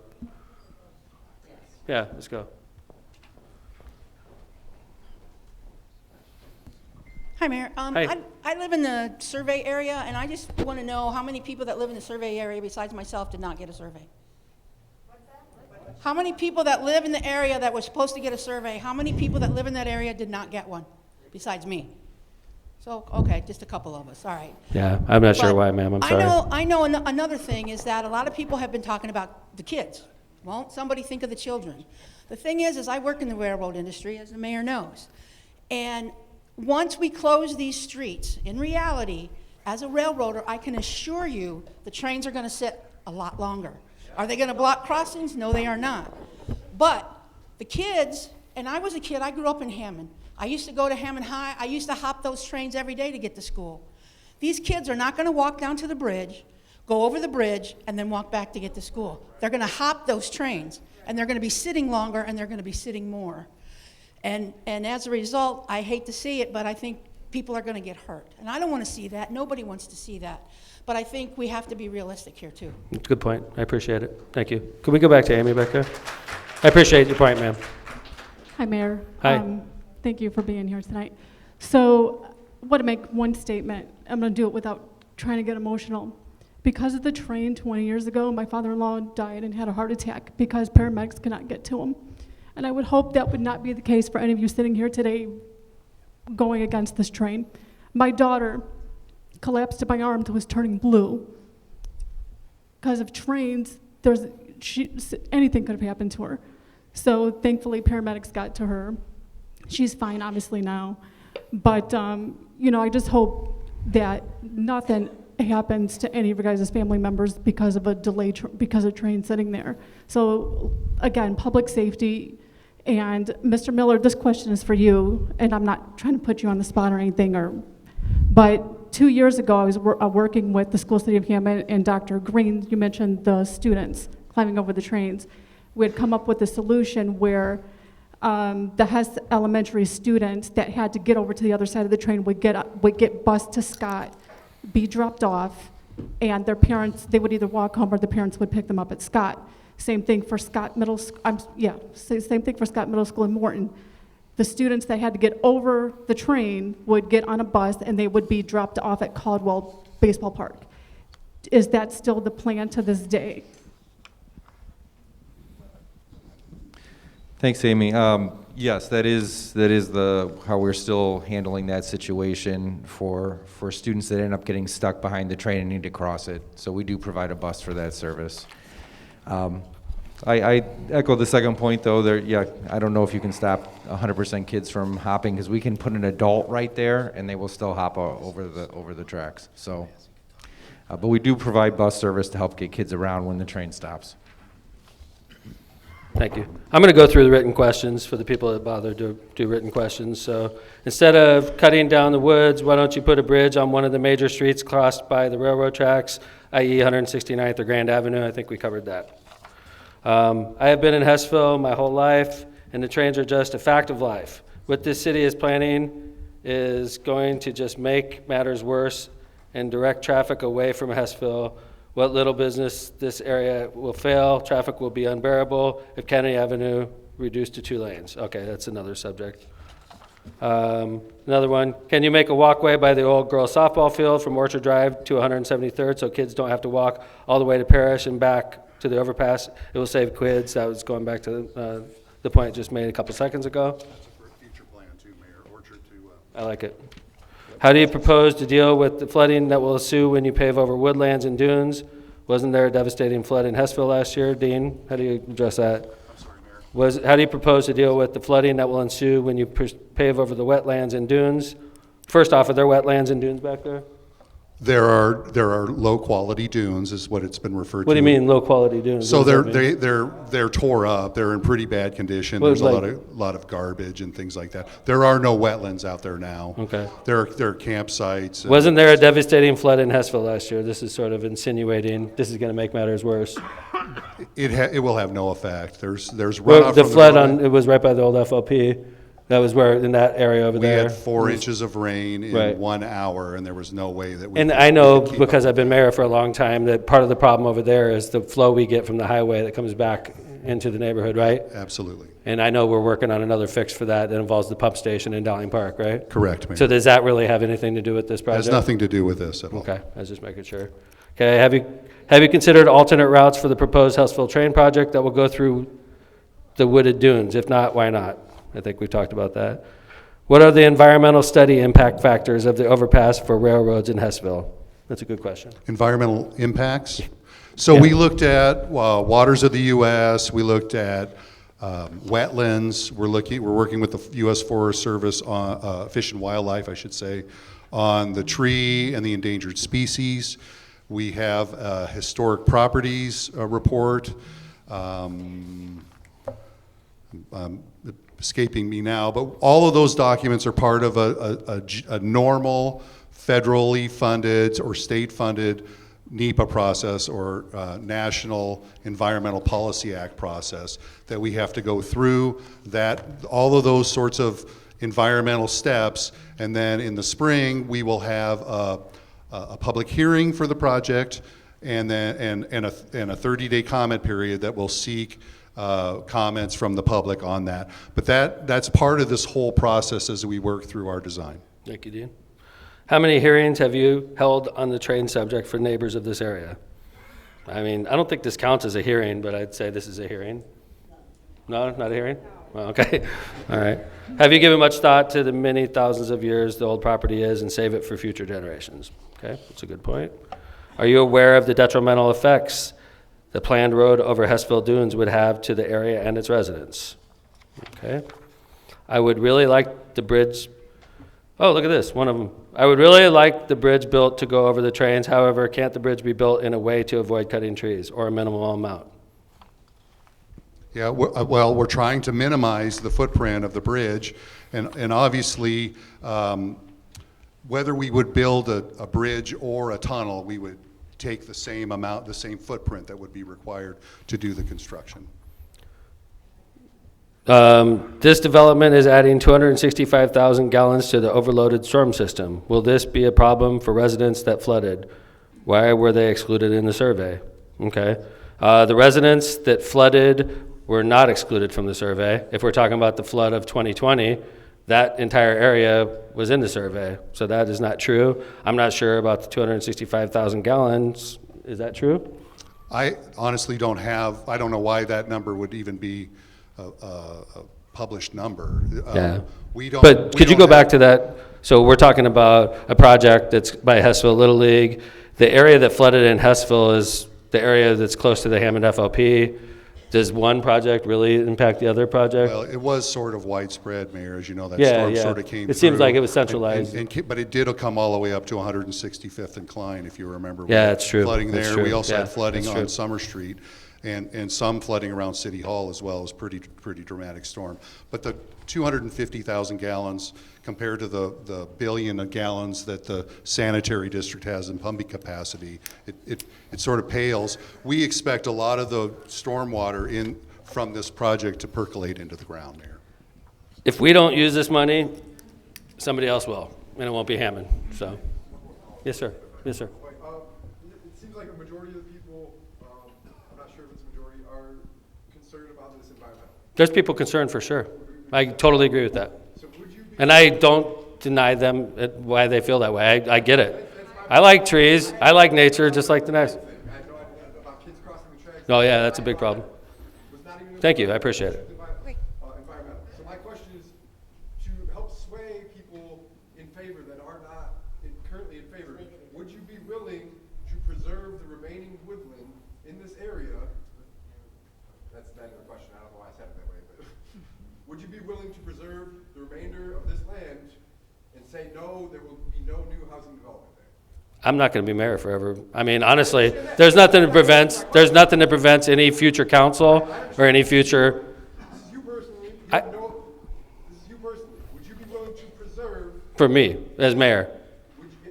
Yeah, let's go. Hi, Mayor. Hi. I live in the survey area, and I just want to know how many people that live in the survey area besides myself did not get a survey. How many people that live in the area that were supposed to get a survey, how many people that live in that area did not get one besides me? So, okay, just a couple of us, all right. Yeah, I'm not sure why, ma'am. I'm sorry. I know another thing is that a lot of people have been talking about the kids. Won't somebody think of the children? The thing is I work in the railroad industry, as the mayor knows. And once we close these streets, in reality, as a railroader, I can assure you the trains are going to sit a lot longer. Are they gonna block crossings? No, they are not. But the kids, and I was a kid, I grew up in Hammond. I used to go to Hammond High. I used to hop those trains every day to get to school. These kids are not gonna walk down to the bridge, go over the bridge, and then walk back to get to school. They're gonna hop those trains, and they're gonna be sitting longer, and they're gonna be sitting more. And as a result, I hate to see it, but I think people are gonna get hurt. And I don't wanna see that. Nobody wants to see that. But I think we have to be realistic here, too. That's a good point. I appreciate it. Thank you. Can we go back to Amy back there? I appreciate your point, ma'am. Hi, Mayor. Hi. Thank you for being here tonight. So I want to make one statement. I'm going to do it without trying to get emotional. Because of the train 20 years ago, my father-in-law died and had a heart attack because paramedics could not get to him. And I would hope that would not be the case for any of you sitting here today going against this train. My daughter collapsed in my arms and was turning blue. Because of trains, anything could have happened to her. So thankfully, paramedics got to her. She's fine, obviously, now. But, I just hope that nothing happens to any of your guys' family members because of a delay, because of train sitting there. So, again, public safety. And Mr. Miller, this question is for you, and I'm not trying to put you on the spot or anything, but 2 years ago, I was working with the school city of Hammond and Dr. Green. You mentioned the students climbing over the trains. We had come up with a solution where the Hess Elementary students that had to get over to the other side of the train would get bused to Scott, be dropped off, and their parents, they would either walk home or the parents would pick them up at Scott. Same thing for Scott Middle School. Same thing for Scott Middle School in Morton. The students that had to get over the train would get on a bus and they would be dropped off at Caldwell Baseball Park. Is that still the plan to this day? Thanks, Amy. Yes, that is how we're still handling that situation for students that end up getting stuck behind the train and need to cross it. So we do provide a bus for that service. I echo the second point, though. I don't know if you can stop 100% kids from hopping, because we can put an adult right there and they will still hop over the tracks. So, but we do provide bus service to help get kids around when the train stops. Thank you. I'm going to go through the written questions for the people that bother to do written questions. So instead of cutting down the woods, why don't you put a bridge on one of the major streets crossed by the railroad tracks, i.e. 169th or Grand Avenue? I think we covered that. I have been in Hesseville my whole life, and the trains are just a fact of life. What this city is planning is going to just make matters worse and direct traffic away from Hesseville. What little business this area will fail, traffic will be unbearable if Kennedy Avenue reduced to 2 lanes. Okay, that's another subject. Another one, can you make a walkway by the old girls softball field from Orchard Drive to 173rd so kids don't have to walk all the way to Parrish and back to the overpass? It will save kids. That was going back to the point just made a couple seconds ago. That's a future plan too, Mayor. Orchard to. I like it. How do you propose to deal with the flooding that will ensue when you pave over woodlands and dunes? Wasn't there a devastating flood in Hesseville last year? Dean, how do you address that? I'm sorry, Mayor. How do you propose to deal with the flooding that will ensue when you pave over the wetlands and dunes? First off, are there wetlands and dunes back there? There are low-quality dunes, is what it's been referred to. What do you mean low-quality dunes? So What does that mean? they're tore up. They're in pretty bad condition. Well, There's a like- lot of garbage and things like that. There are no wetlands out there now. Okay. There are campsites. Wasn't there a devastating flood in Hesseville last year? This is sort of insinuating this is going to make matters worse. It will have no effect. There's Well, runoff the from flood road. it was right by the old FOP. That was where, in that area over We there. had 4 inches of rain in Right. 1 hour, and there was no way that we. And could- I we know, could keep because up. I've been mayor for a long time, that part of the problem over there is the flow we get from the highway that comes back into the neighborhood, right? Absolutely. And I know we're working on another fix for that involves the pump station in Dowling Park, right? Correct, Mayor. So does that really have anything to do with this project? Has nothing to do with this at all. Okay, I was just making sure. Okay, have you considered alternate routes for the proposed Huskville train project that will go through the wooded dunes? If not, why not? I think we talked about that. What are the environmental study impact factors of the overpass for railroads in Hesseville? That's a good question. Environmental impacts. So Yeah. we looked at waters of the U.S. We looked at wetlands. We're working with the U.S. Forest Service on Fish and Wildlife, I should say, on the tree and the endangered species. We have a historic properties report. Escaping me now, but all of those documents are part of a normal federally funded or state-funded NEPA process or National Environmental Policy Act process that we have to go through, that all of those sorts of environmental steps, and then in the spring we will have a public hearing for the project, and then and a 30-day comment period that will seek comments from the public on that. But that's part of this whole process as we work through our design. Thank you, Dean. How many hearings have you held on the train subject for neighbors of this area? I mean, I don't think this counts as a hearing, but I'd say this is a hearing. No, not a hearing? Well, okay, all right. Have you given much thought to the many thousands of years the old property is and save it for future generations? Okay, that's a good point. Are you aware of the detrimental effects the planned road over Hesseville Dunes would have to the area and its residents? Okay. I would really like the bridge. Oh, look at this, one of them. I would really like the bridge built to go over the trains. However, can't the bridge be built in a way to avoid cutting trees or a minimal amount? Yeah, well, we're trying to minimize the footprint of the bridge, and obviously, whether we would build a bridge or a tunnel, we would take the same amount, the same footprint that would be required to do the construction. This development is adding 265,000 gallons to the overloaded storm system. Will this be a problem for residents that flooded? Why were they excluded in the survey? Okay. The residents that flooded were not excluded from the survey. If we're talking about the flood of 2020, that entire area was in the survey. So that is not true. I'm not sure about the 265,000 gallons. Is that true? I honestly don't know why that number would even be a published number. Yeah. But could you go back to that? So we're talking about a project that's by Hesseville Little League. The area that flooded in Hesseville is the area that's close to the Hammond FLP. Does one project really impact the other project? Well, it was sort of widespread, Mayor, as you know, that storm sort of came through. It seems like it was centralized. But it did come all the way up to 165th and Klein, if you remember. Yeah, that's true. Flooding That's there. true. We also Yeah, had flooding that's on true. Summer Street, and some flooding around City Hall as well. It was pretty dramatic storm. But the 250,000 gallons compared to the billion of gallons that the sanitary district has in pumping capacity, it sort of pales. We expect a lot of the stormwater from this project to percolate into the ground, Mayor. If we don't use this money, somebody else will, and it won't be Hammond. So, yes, sir. Yes, sir. It seems like a majority of the people, I'm not sure if it's a majority, are concerned about this environment. There's people concerned for sure. I totally agree with that. And I don't deny them why they feel that way. I get it. I like trees. I like nature just like the next. Oh, yeah, that's a big problem. Thank you. I appreciate it. Environmental. So my question is, to help sway people in favor that are not currently in favor, would you be willing to preserve the remaining woodland in this area? That's the question. I don't know why I said it that way, but would you be willing to preserve the remainder of this land and say, no, there will be no new housing development there? I'm not going to be mayor forever. I mean, honestly, there's nothing that prevents any future council or any future. This is you personally. This is you personally. Would you be willing to preserve? For me, as mayor,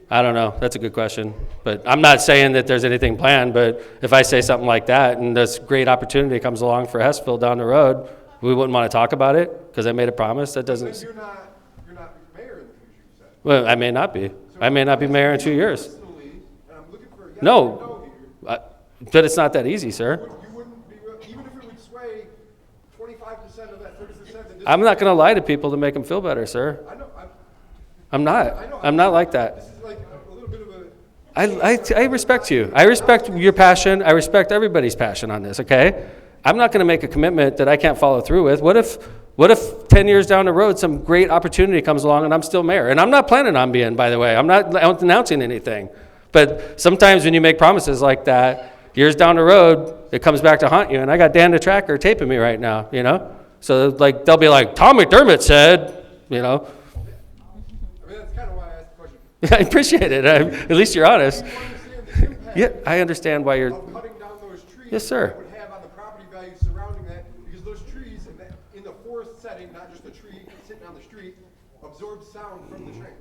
I don't know. That's a good question. But I'm not saying that there's anything planned, but if I say something like that and this great opportunity comes along for Hesseville down the road, we wouldn't want to talk about it because I made a promise. That doesn't. You're not mayor in the future, you said. Well, I may not be. I may not be mayor in 2 years. No, but it's not that easy, sir. You wouldn't be, even if it would sway 25% of that 30%. I'm not going to lie to people to make them feel better, sir. I'm not. I'm not like that. This is like a little bit of a. I respect you. I respect your passion. I respect everybody's passion on this, okay? I'm not going to make a commitment that I can't follow through with. What if 10 years down the road some great opportunity comes along and I'm still mayor? And I'm not planning on being, by the way. I'm not announcing anything. But sometimes when you make promises like that, years down the road, it comes back to haunt you. And I got Dan the Tracker taping me right now, you know? So like they'll be like, Tom McDermott said, you know? I mean, that's kind of why I asked the question. I appreciate it. At least you're honest. Do you understand the effect. Yeah, I understand why you're, Of cutting down those trees. Yes, sir. That would have on the property value surrounding that, because those trees in the forest setting, not just a tree sitting on the street, absorb sound from the trains,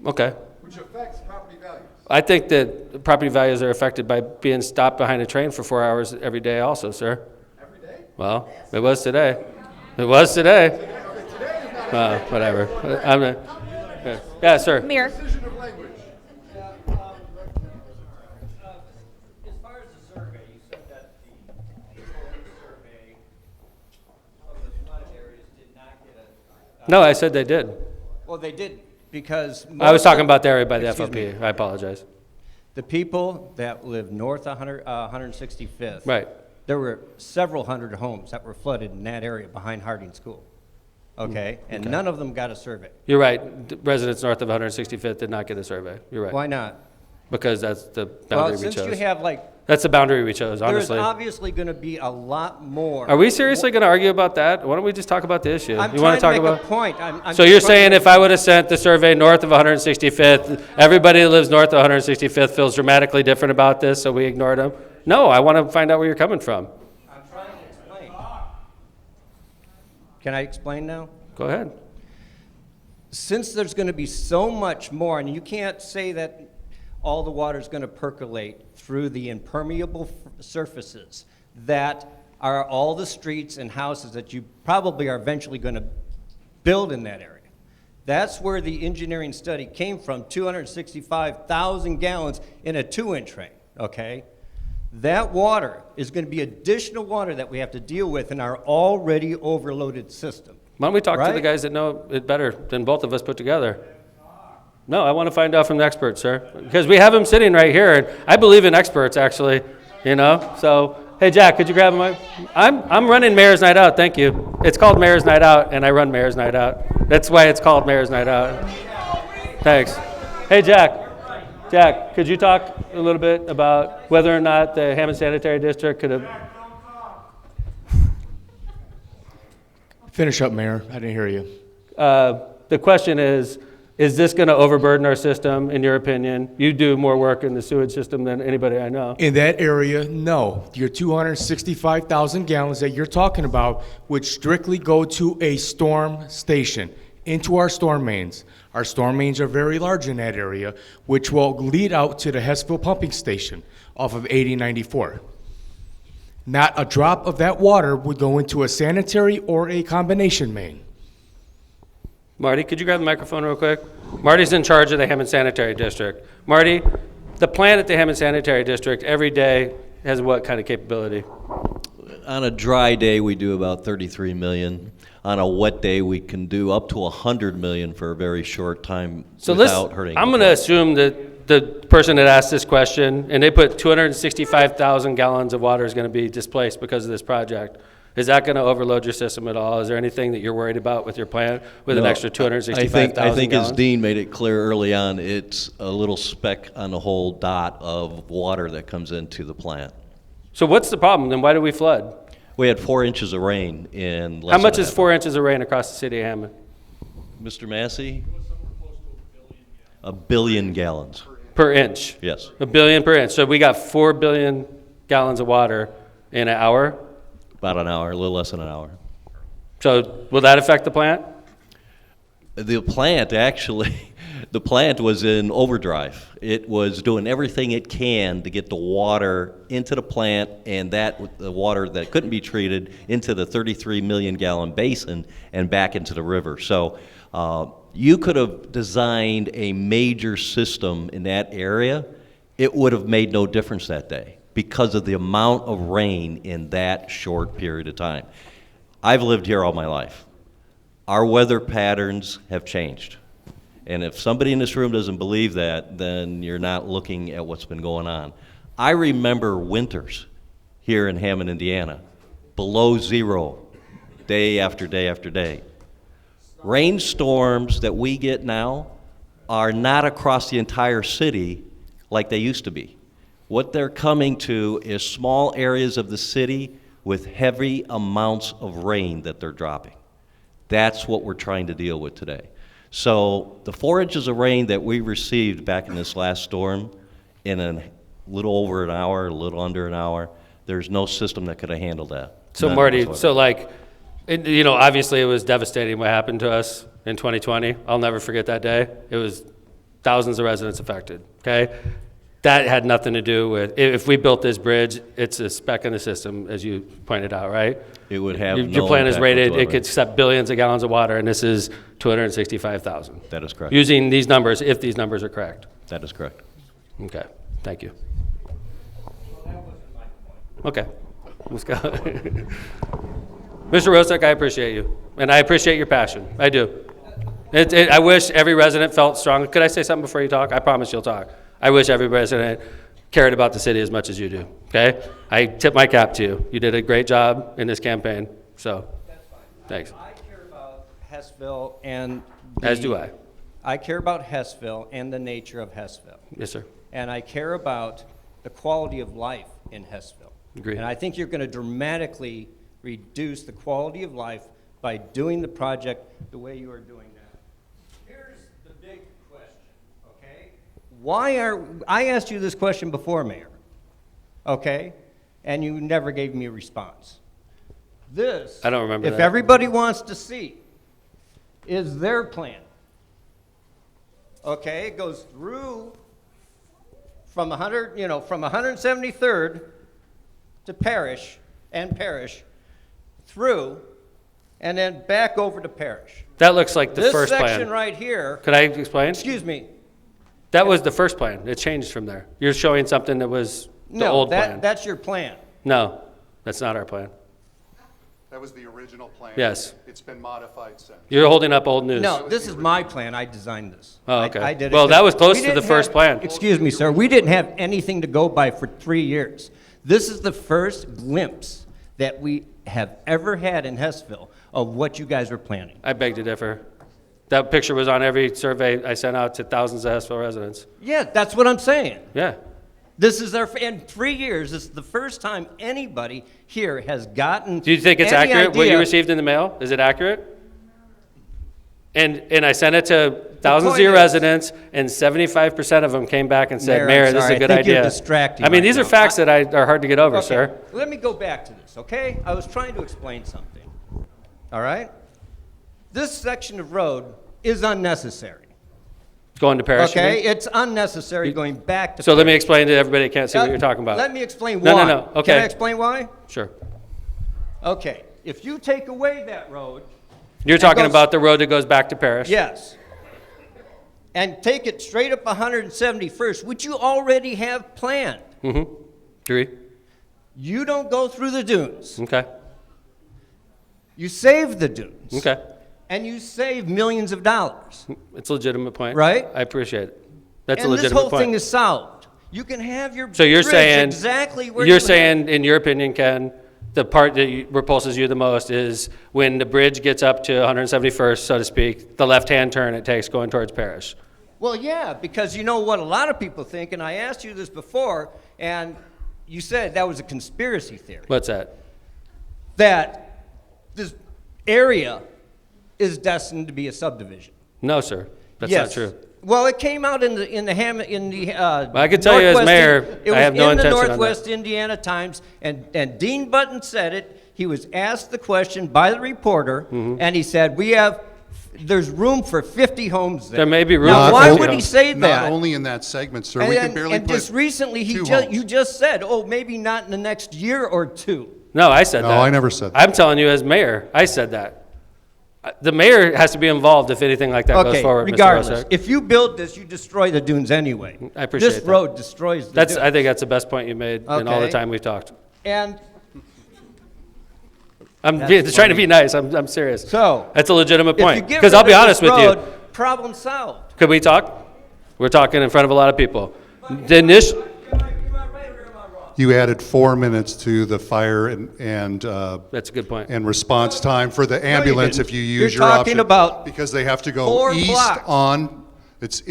okay. which affects property values. I think that property values are affected by being stopped behind a train for 4 hours every day also, sir. Every day? Well, it was today. It was today. Whatever. Yeah, sir. Mayor. Decision of language. As far as the survey, you said that the survey of the flooded areas did not get a... No, I said they did. Well, they did, because... I was talking about the area by the FOP. I apologize. The people that live north of 165th... Right. There were several hundred homes that were flooded in that area behind Harding School. Okay? And Okay. none of them got a survey. You're right. Residents north of 165th did not get a survey. You're right. Why not? Because that's the Well, boundary we chose. since you have That's the boundary we chose, honestly. There's obviously going to be a lot more... Are we seriously going to argue about that? Why don't we just talk about the issue? I'm You want trying to to talk make a about? point. I'm So you're just trying saying to if I would have sent the survey north of 165th, everybody that lives north of 165th feels dramatically different about this, so we ignored them? No, I want to find out where you're coming from. I'm trying to explain. Can I explain now? Go ahead. Since there's going to be so much more, and you can't say that all the water is going to percolate through the impermeable surfaces that are all the streets and houses that you probably are eventually going to build in that area. That's where the engineering study came from, 265,000 gallons in a 2-inch rain, okay? That water is going to be additional water that we have to deal with in our already overloaded system. Why don't we talk to the Right? guys that know it better than both of us put together? No, I want to find out from the experts, sir. Because we have them sitting right here, and I believe in experts, actually, you know? So, hey, Jack, could you grab my... I'm running Mayor's Night Out, thank you. It's called Mayor's Night Out, and I run Mayor's Night Out. That's why it's called Mayor's Night Out. Thanks. Hey, Jack, could you talk a little bit about whether or not the Hammond Sanitary District could have... Finish up, Mayor. I didn't hear you. The question is this going to overburden our system, in your opinion? You do more work in the sewage system than anybody I know. In that area, no. Your 265,000 gallons that you're talking about would strictly go to a storm station, into our storm mains. Our storm mains are very large in that area, which will lead out to the Hesseville pumping station off of 8094. Not a drop of that water would go into a sanitary or a combination main. Marty, could you grab the microphone real quick? Marty's in charge of the Hammond Sanitary District. Marty, the plant at the Hammond Sanitary District every day has what kind of capability? On a dry day, we do about 33 million. On a wet day, we can do up to 100 million for a very short time without hurting. I'm going to assume that the person that asked this question, and they put 265,000 gallons of water is going to be displaced because of this project. Is that going to overload your system at all? Is there anything that you're worried about with your plant with an extra 265,000 gallons? I think as Dean made it clear early on, it's a little speck on the whole dot of water that comes into the plant. So what's the problem? Then why do we flood? We had 4 inches of rain in less How much than is 4 inches of rain across the city of Hammond? Mr. Massey? 1 billion gallons. Per inch? Yes. 1 billion per inch. So we got 4 billion gallons of water in an hour? About an hour, a little less than an hour. So will that affect the plant? The plant actually, the plant was in overdrive. It was doing everything it can to get the water into the plant, and that the water that couldn't be treated into the 33 million gallon basin and back into the river. So you could have designed a major system in that area. It would have made no difference that day because of the amount of rain in that short period of time. I've lived here all my life. Our weather patterns have changed. And if somebody in this room doesn't believe that, then you're not looking at what's been going on. I remember winters here in Hammond, Indiana, below zero, day after day after day. Rainstorms that we get now are not across the entire city like they used to be. What they're coming to is small areas of the city with heavy amounts of rain that they're dropping. That's what we're trying to deal with today. So the 4 inches of rain that we received back in this last storm in a little over an hour, a little under an hour. There's no system that could have handled that. So None Marty, whatsoever. so like, you know, obviously it was devastating what happened to us in 2020. I'll never forget that day. It was thousands of residents affected, okay? That had nothing to do with, if we built this bridge, it's a speck in the system, as you pointed out, right? It would have Your no plant is impact rated, it whatsoever. could accept billions of gallons of water, and this is 265,000. That is correct. Using these numbers, if these numbers are correct. That is correct. Okay, thank you. Okay, let's go. Mr. Rosick, I appreciate you, and I appreciate your passion. I do. I wish every resident felt strong. Could I say something before you talk? I promise you'll talk. I wish every resident cared about the city as much as you do, okay? I tip my cap to you. You did a great job in this campaign, so thanks. I care about Hesseville and As do I. I care about Hesseville and the nature of Hesseville. Yes, sir. And I care about the quality of life in Hesseville. Agreed. And I think you're going to dramatically reduce the quality of life by doing the project the way you are doing now. Here's the big question, okay? I asked you this question before, Mayor, okay? And you never gave me a response. This, I don't remember if that. everybody wants to see, is their plan. Okay, it goes through from 173rd to Parish and Parish through, and then back over to Parish. That looks like the first plan. This section right here. Could I explain? Excuse me. That was the first plan. It changed from there. You're showing something that was the old plan. That's your plan. No, that's not our plan. That was the original plan. Yes. It's been modified since. You're holding up old news. No, this is my plan. I designed this. Oh, okay. I did it. Well, that was close We to the didn't first have- plan. Excuse me, sir. We didn't have anything to go by for 3 years. This is the first glimpse that we have ever had in Hesseville of what you guys were planning. I beg to differ. That picture was on every survey I sent out to thousands of Hessville residents. Yeah, that's what I'm saying. Yeah. This is in 3 years, this is the first time anybody here has gotten. Do you think it's any accurate, what you idea- received in the mail? Is it accurate? And I sent it to thousands of point your is- residents, and 75% of them came back and said, Mayor, Mayor, I'm this is sorry. a good I think idea. you're distracting I mean, right these are now. facts that are hard to get over, Okay, sir. let me go back to this, okay? I was trying to explain something, all right? This section of road is unnecessary. Going to Parish, you Okay, mean? it's unnecessary going back to. So let me explain to everybody that can't see what you're talking about. Let me explain No, why. no, okay. Can I explain why? Sure. Okay, if you take away that road. You're and talking goes- about the road that goes back to Parish? Yes. And take it straight up 171st, which you already have planned. Mm-hmm. Agree. You don't go through the dunes. Okay. You save the dunes. Okay. And you save millions of dollars. It's a legitimate point. Right? I appreciate it. That's a And this legitimate whole point. thing is solved. You can have your So you're bridge saying exactly where you're you saying, in your opinion, Ken, the part that repulses you the most is when the bridge gets up to 171st, so to speak, the left-hand turn it takes going towards Parish. Well, yeah, because you know what a lot of people think, and I asked you this before, and you said that was a conspiracy theory. What's that? That this area is destined to be a subdivision. No, sir. That's Yes. not true. Well, it came out in the I can tell you as Northwest- mayor, it I have no was in the intention on that. Northwest Indiana Times, and Dean Button said it. He was asked the question by the reporter, Mm-hmm. and he said, there's room for 50 homes there. There may be room Now, for why 50 would he homes. say that? Not only in that segment, sir. And, We then- can barely and put just recently, two homes. you just said, oh, maybe not in the next year or two. No, I said No, that. I never said that. I'm telling you as mayor, I said that. The mayor has to be involved if anything like that goes Okay, forward, regardless, Mr. Rosick. if you build this, you destroy the dunes anyway. I appreciate This that. road destroys the That's. dunes. I think that's the best point you made in all the Okay. time we've talked. And I'm That's trying to funny. be nice. I'm serious. So, That's a legitimate if you point. get Because I'll rid be of honest this with you. road, problem solved. Could we talk? We're talking in front of a lot of people. The initial. You added 4 minutes to the fire and That's a good point. and response time for the ambulance didn't. if you You're use your option. talking about because they have to go 4 east blocks. on. It's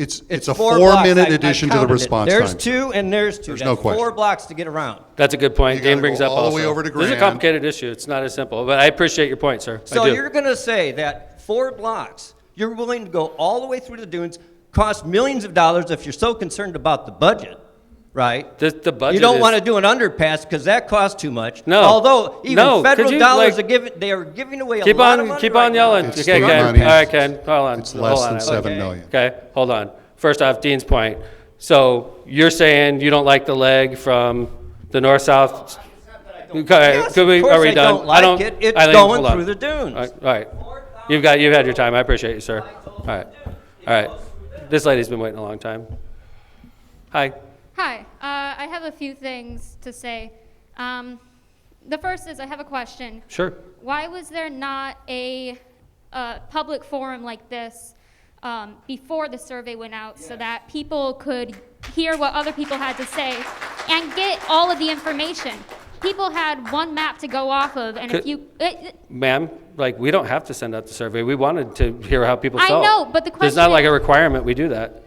a 4 blocks. 4-minute I addition to the counted it. response There's time. 2 and there's 2. There's That's no question. 4 blocks to get around. That's a good point. You gotta Dane brings go up all the also. way over to This is a Grand. complicated issue. It's not as simple, but I appreciate your point, sir. So I do. you're going to say that 4 blocks, you're willing to go all the way through the dunes, cost millions of dollars if you're so concerned about the budget. right? The budget You don't is- want to do an underpass because that costs too much. No. Although even No, federal could you, dollars like- are giving, they are giving away a Keep lot of on, money keep right on now. yelling. It's Okay, state Ken. money. All right, Ken, hold on. It's Hold less on. than 7 million. Okay, hold on. First off, Dean's point. So you're saying you don't like the leg from the north-south? Okay, Yes, could we, of course are we I done? don't like it. It's Eileen, going hold on. through the dunes. All right. You've had your time. I appreciate you, sir. All right. All right. This lady's been waiting a long time. Hi. Hi, I have a few things to say. The first is I have a question. Sure. Why was there not a public forum like this before the survey went out so that people could hear what other people had to say and get all of the information? People had one map to go off of, and if you... Ma'am, like, we don't have to send out the survey. We wanted to hear how people I felt. know, but the There's question not like is- a requirement we do that.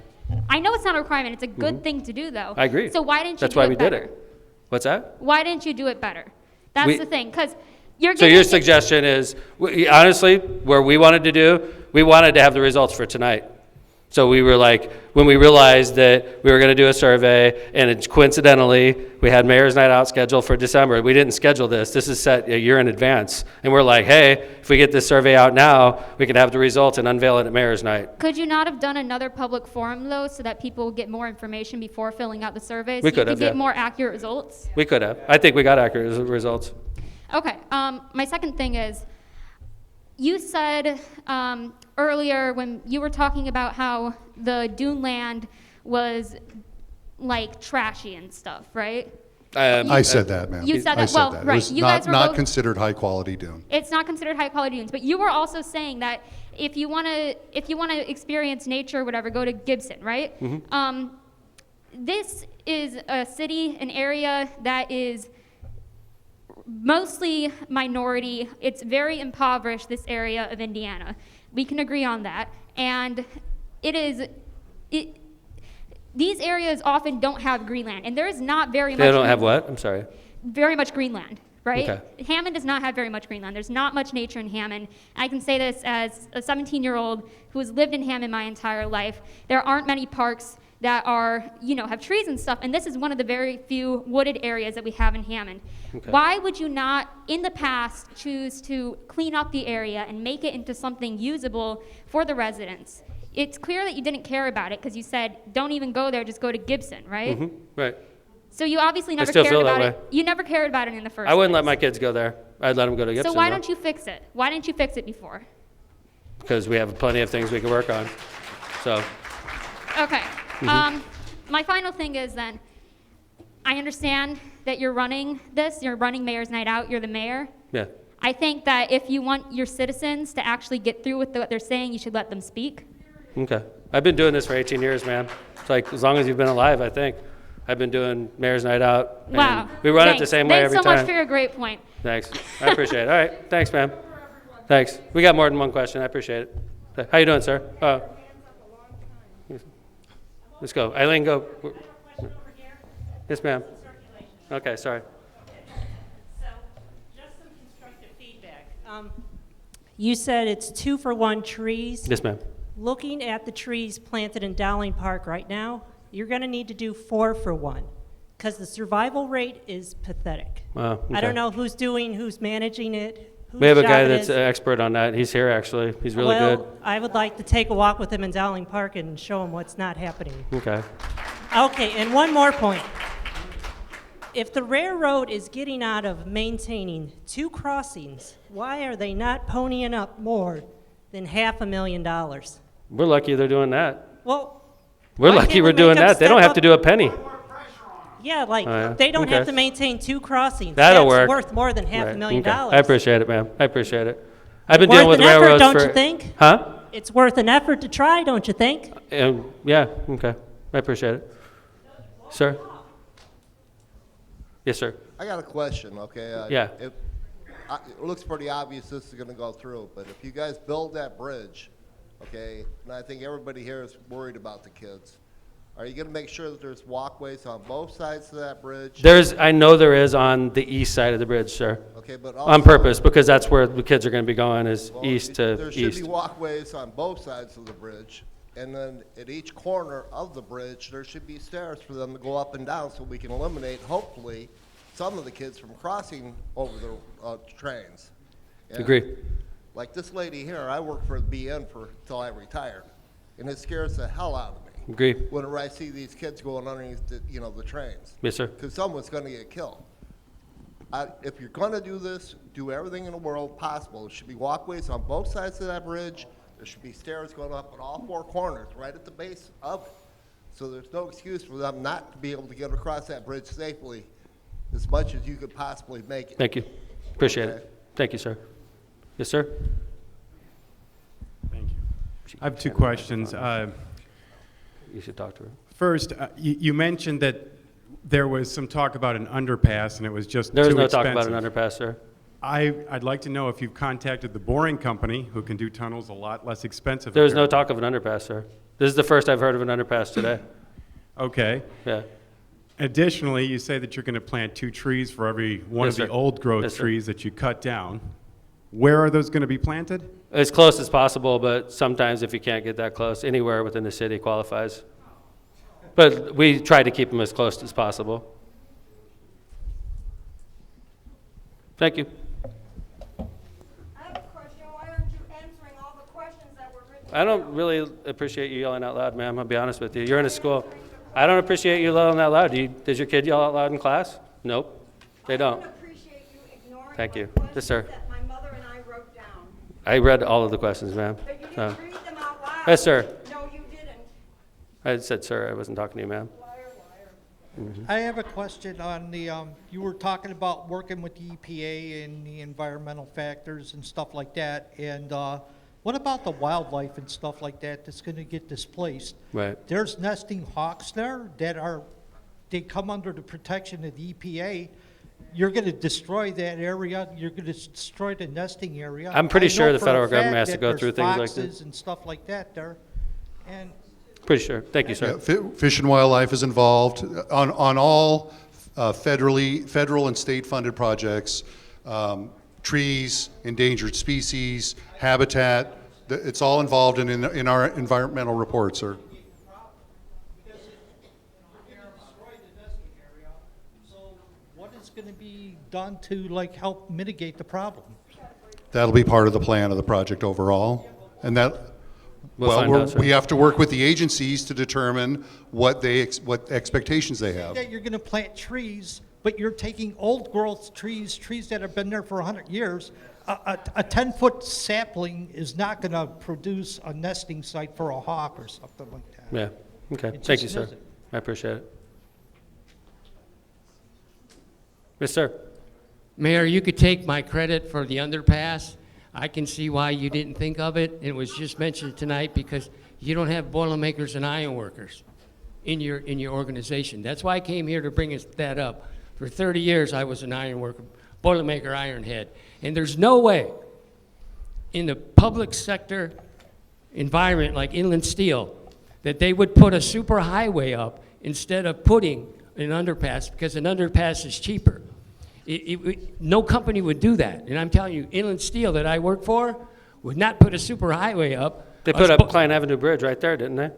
I know it's not a requirement. It's a good thing to do, though. I agree. So why didn't you That's do why it we better? did it. What's that? Why didn't you do it better? That's We- the thing, because you're So giving... your suggestion is, honestly, where we wanted to do, we wanted to have the results for tonight. So we were like, when we realized that we were going to do a survey, and it's coincidentally, we had Mayor's Night Out scheduled for December. We didn't schedule this. This is set a year in advance. And we're like, hey, if we get this survey out now, we can have the results and unveil it at Mayor's Night. Could you not have done another public forum, though, so that people would get more information before filling out the survey? We So could you have, could get yeah. more accurate results? We could have. I think we got accurate results. Okay, my second thing is, you said earlier when you were talking about how the dune land was like trashy and stuff, right? I said that, ma'am. You said I that, well, It right, was you not, guys were not both- considered high-quality dune. It's not considered high quality dunes, but you were also saying that if you want to experience nature or whatever, go to Gibson, right? This is a city, an area that is mostly minority. It's very impoverished, this area of Indiana. We can agree on that. And these areas often don't have greenland, and there is not very much. They don't have what? I'm sorry. Very much greenland, right? Okay. Hammond does not have very much greenland. There's not much nature in Hammond. I can say this as a 17-year-old who has lived in Hammond my entire life. There aren't many parks that are, have trees and stuff, and this is one of the very few wooded areas that we have in Hammond. Okay. Why would you not, in the past, choose to clean up the area and make it into something usable for the residents? It's clear that you didn't care about it because you said, don't even go there, just go to Gibson, right? Right. So you obviously never still cared feel that about it. way. You never cared about it in the first I wouldn't place. let my kids go there. I'd let them go to Gibson. So why though, don't you fix it? Why didn't you fix it before? Because we have plenty of things we can work on. So, Okay. My final thing is then, I understand that you're running this, you're running Mayor's Night Out, you're the mayor. yeah. I think that if you want your citizens to actually get through with what they're saying, you should let them speak. Okay. I've been doing this for 18 years, man. It's like as long as you've been alive, I think. I've been doing Mayor's Night Out. and Wow. We run it the Thanks. same way Thanks every so time. much for your great point. Thanks. I appreciate it. All right. Thanks, ma'am. Thanks. We got more than one question. I appreciate it. How you doing, sir? Let's go. Eileen, go. Yes, ma'am. Okay, sorry. You said it's 2-for-1 trees. Yes, ma'am. Looking at the trees planted in Dowling Park right now, you're going to need to do 4-for-1 because the survival rate is pathetic. Wow, I okay. don't know who's managing it. Whose We have a job guy it that's is. an expert on that. He's here, actually. He's really well, good. I would like to take a walk with him in Dowling Park and show him what's not happening. Okay. Okay, and one more point. If the railroad is getting out of maintaining 2 crossings, why are they not ponying up more than $500,000? We're lucky they're doing that. Well, We're why lucky can't we're we make doing them that. They don't step have up? to do a penny. Yeah, like Oh, yeah. they don't have Okay. to maintain 2 crossings. That'll That's work. worth more than Right. $500,000. Okay. I appreciate it, ma'am. I appreciate it. I've been Worth dealing with an effort, railroads don't for... you think? Huh? It's worth an effort to try, don't you think? Yeah, okay. I appreciate it. Sir? Yes, sir. I got a question, okay? Yeah. It looks pretty obvious this is going to go through, but if you guys build that bridge, okay, and I think everybody here is worried about the kids, are you going to make sure that there's walkways on both sides of that bridge? I know there is on the east side of the bridge, sir. Okay, but On also- purpose, because that's where the kids are going to be going, is Well, east to There should east. be walkways on both sides of the bridge. And then at each corner of the bridge, there should be stairs for them to go up and down so we can eliminate, hopefully, some of the kids from crossing over the trains. And Agree. like this lady here, I worked for the BN till I retired, and it scares the hell out of me. Agree. Whenever I see these kids going underneath the trains. Yes, sir. Because someone's going to get killed. If you're going to do this, do everything in the world possible. There should be walkways on both sides of that bridge. There should be stairs going up at all four corners, right at the base of it. So there's no excuse for them not to be able to get across that bridge safely as much as you could possibly make it. Thank you. Appreciate Okay. it. Thank you, sir. Yes, sir? Thank you. I have two questions. You should talk to her. First, you mentioned that there was some talk about an underpass, and it was just There was too no expensive. talk about an underpass, sir. I'd like to know if you've contacted the boring company, who can do tunnels a lot less expensive. There was no talk of an underpass, sir. This is the first I've heard of an underpass today. Okay. Yeah. Additionally, you say that you're going to plant 2 trees for every one Yes, of the sir. old growth Yes, sir. trees that you cut down. Where are those going to be planted? As close as possible, but sometimes if you can't get that close, anywhere within the city qualifies. But we try to keep them as close as possible. Thank you. I have a question. Why aren't you answering all the questions that were written? I don't really appreciate you yelling out loud, ma'am. I'll be honest with you. You're in a school. I don't appreciate you yelling out loud. Does your kid yell out loud in class? Nope. They don't. Appreciate you ignoring Thank you. my Yes, sir. questions that my mother and I wrote down. I read all of the questions, ma'am. But you didn't So- read them out loud. Yes, sir. No, you didn't. I said, sir. I wasn't talking to you, ma'am. I have a question on the, you were talking about working with the EPA and the environmental factors and stuff like that. And what about the wildlife and stuff like that that's going to get displaced? Right. There's nesting hawks there that they come under the protection of the EPA. You're going to destroy that area. You're going to destroy the nesting area. I'm pretty I know sure the for a federal fact government has to that go there's through things like foxes this. and stuff like that there. And Pretty sure. Thank you, sir. Yeah, Fish and Wildlife is involved on all federal and state-funded projects, trees, endangered species, habitat. It's all involved in our environmental report, sir. what is going to be done to help mitigate the problem? That'll be part of the plan of the project overall, and that. We'll Well, find out, sir. we have to work with the agencies to determine what expectations they have. That you're going to plant trees, but you're taking old growth trees that have been there for 100 years. A 10-foot sapling is not going to produce a nesting site for a hawk or something like that. Yeah. Okay. It Thank you, just sir. isn't. I appreciate it. Yes, sir. Mayor, you could take my credit for the underpass. I can see why you didn't think of it. It was just mentioned tonight because you don't have boilermakers and iron workers in your organization. That's why I came here to bring that up. For 30 years, I was an iron worker, boilermaker, iron head. And there's no way in the public sector environment like inland steel that they would put a super highway up instead of putting an underpass, because an underpass is cheaper. No company would do that. And I'm telling you, inland steel that I work for would not put a super highway up. They put up Klein Avenue Bridge right there, didn't they?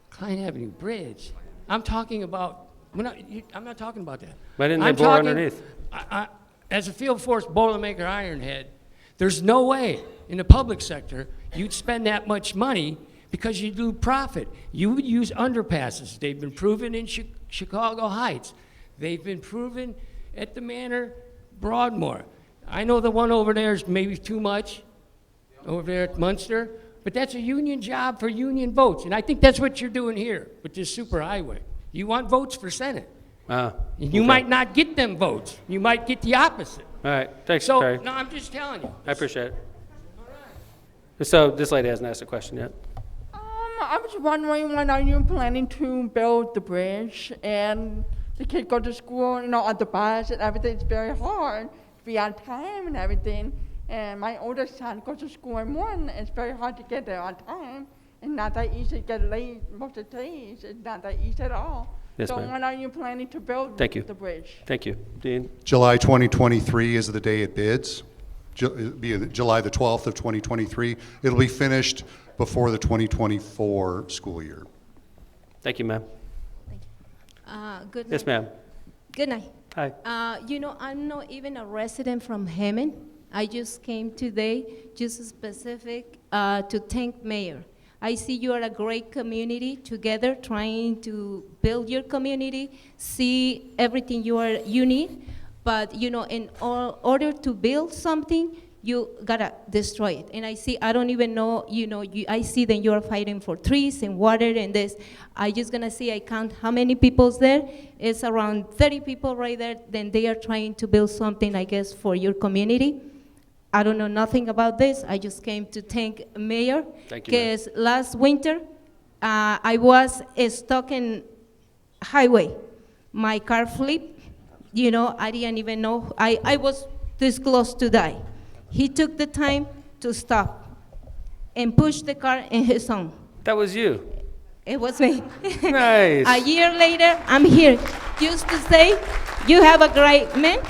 Klein Avenue Bridge. I'm talking about, I'm not talking about that. Why didn't they I'm bore talking- underneath? As a field force boilermaker ironhead, there's no way in the public sector you'd spend that much money because you do profit. You would use underpasses. They've been proven in Chicago Heights. They've been proven at the Manor, Broadmoor. I know the one over there is maybe too much, over there at Munster, but that's a union job for union votes. And I think that's what you're doing here with this superhighway. You want votes for Senate. And you okay. might not get them votes. You might get the opposite. All right. Thanks, So, Perry. no, I'm just telling you. I appreciate it. So this lady hasn't asked a question yet. I was wondering, when are you planning to build the bridge? And the kids go to school, on the bus and everything. It's very hard to be on time and everything. And my oldest son goes to school in the morning. It's very hard to get there on time. And not that easy to get late most of the days. It's not that easy at all. Yes, so ma'am. when are you planning to build Thank you. the bridge? Thank you. Dean? July 2023 is the day it bids. be July the 12th of 2023. It'll be finished before the 2024 school year. Thank you, ma'am. Good night. Yes, ma'am. Good night. Hi. I'm not even a resident from Hammond. I just came today, just specific to thank Mayor. I see you are a great community together, trying to build your community, see everything you need. But in order to build something, you gotta destroy it. And I don't even know, I see that you are fighting for trees and water and this. I just gonna see, I count how many people's there. It's around 30 people right there. Then they are trying to build something, I guess, for your community. I don't know nothing about this. I just came to thank Mayor. Thank you, ma'am. Because last winter, I was stuck in highway. My car flipped. I didn't even know. I was this close to die. He took the time to stop and push the car in his own. That was you. It was me. Nice. A year later, I'm here just to say you have a great man,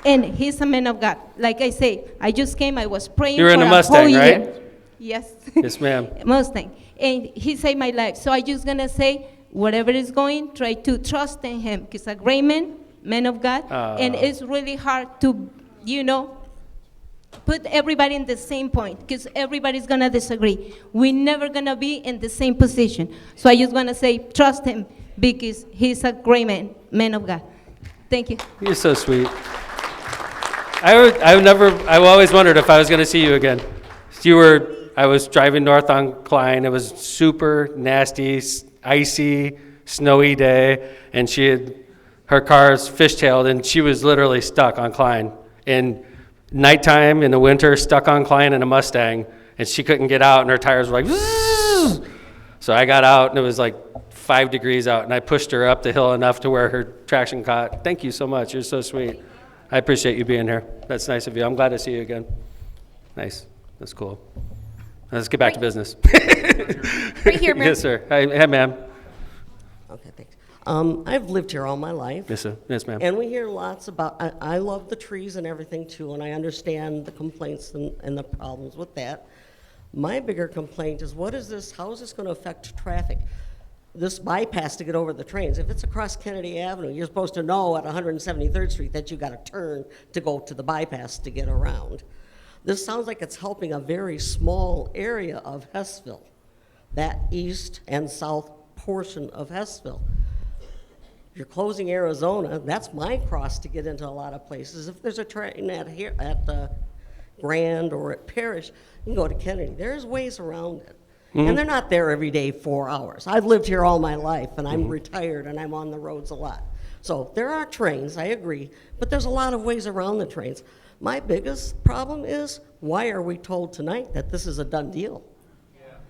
and he's a man of God. Like I say, I just came, I was praying You were for in a a Mustang, whole right? year. Yes. Yes, ma'am. Mustang. And he saved my life. So I just gonna say, whatever is going, try to trust in him. He's a great man of God. And it's really hard to, put everybody in the same point, because everybody's gonna disagree. We're never gonna be in the same position. So I just wanna say, trust him, because he's a great man of God. Thank you. You're so sweet. I always wondered if I was gonna see you again. I was driving north on Klein. It was super nasty, icy, snowy day, and her car's fishtailed, and she was literally stuck on Klein. And nighttime in the winter, stuck on Klein in a Mustang, and she couldn't get out, and her tires were like, Zzz! So I got out, and it was like 5 degrees out, and I pushed her up the hill enough to where her traction caught. Thank you so much. You're so sweet. I appreciate you being here. That's nice of you. I'm glad to see you again. Nice. That's cool. Let's get back to business. Right here, ma'am. Yes, sir. Hi, ma'am. Okay, thanks. I've lived here all my life. Yes, sir. Yes, ma'am. And we hear lots about, I love the trees and everything too, and I understand the complaints and the problems with that. My bigger complaint is how is this going to affect traffic? This bypass to get over the trains, if it's across Kennedy Avenue, you're supposed to know at 173rd Street that you got to turn to go to the bypass to get around. This sounds like it's helping a very small area of Hesseville, that east and south portion of Hesseville. You're closing Arizona, that's my cross to get into a lot of places. If there's a train at Grand or at Parrish, you can go to Kennedy. There's ways around it. Mm-hmm. And they're not there every day 4 hours. I've lived here all my life, and I'm retired, and I'm on the roads a lot. So there are trains, I agree, but there's a lot of ways around the trains. My biggest problem is, why are we told tonight that this is a done deal?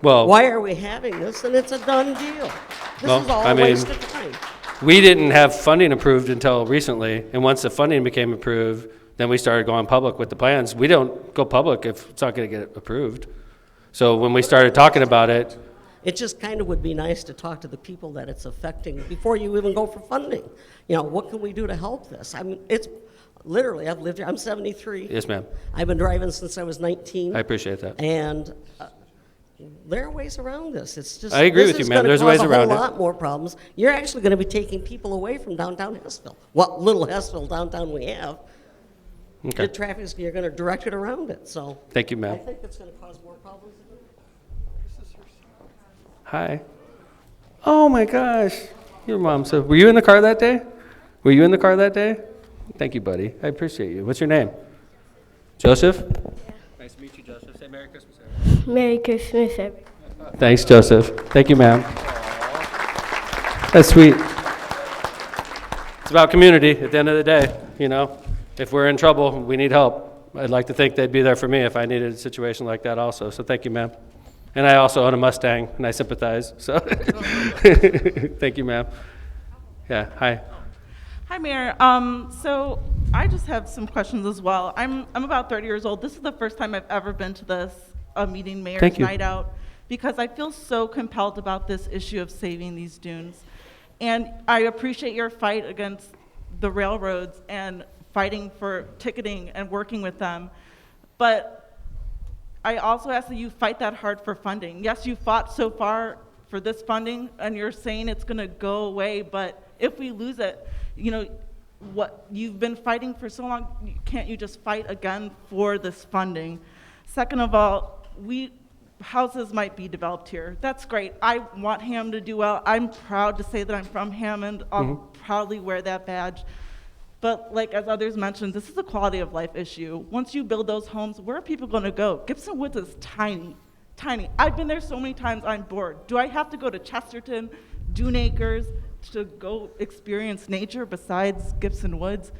Well, why are we having this and it's a done deal? This is all a waste of time. We didn't have funding approved until recently, and once the funding became approved, then we started going public with the plans. We don't go public if it's not going to get approved. So when we started talking about it, it just kind of would be nice to talk to the people that it's affecting before you even go for funding. What can we do to help this? I mean, it's literally, I've lived here, I'm 73. Yes, ma'am. I've been driving since I was 19. I appreciate that. And there are ways around this. It's just, I agree with you, ma'am. There's ways around it. a lot more problems. You're actually going to be taking people away from downtown Hesseville. What little Hesseville downtown we have. Okay. The traffic, you're going to direct it around it. So thank you, ma'am. I think it's going to cause more problems. Hi. Oh my gosh. Your mom. So were you in the car that day? Were you in the car that day? Thank you, buddy. I appreciate you. What's your name? Joseph? Yeah. Nice to meet you, Joseph. Say Merry Christmas, everybody. Merry Christmas, everybody. Thanks, Joseph. Thank you, ma'am. That's sweet. It's about community at the end of the day, If we're in trouble, we need help. I'd like to think they'd be there for me if I needed a situation like that also. So thank you, ma'am. And I also own a Mustang, and I sympathize. So thank you, ma'am. Yeah, hi. Hi, Mayor. So I just have some questions as well. I'm about 30 years old. This is the first time I've ever been to a meeting, Mayor's Night Out, because I feel so compelled about this issue of saving these dunes. And I appreciate your fight against the railroads and fighting for ticketing and working with them. But I also ask that you fight that hard for funding. Yes, you fought so far for this funding, and you're saying it's going to go away, but if we lose it, you know, what you've been fighting for so long, can't you just fight again for this funding? Second of all, houses might be developed here. That's great. I want Hammond to do well. I'm proud to say that I'm from Hammond. I'll proudly wear that badge. But like as others mentioned, this is a quality of life issue. Once you build those homes, where are people going to go? Gibson Woods is tiny, tiny. I've been there so many times, I'm bored. Do I have to go to Chesterton, Dune Acres, to go experience nature besides Gibson Woods?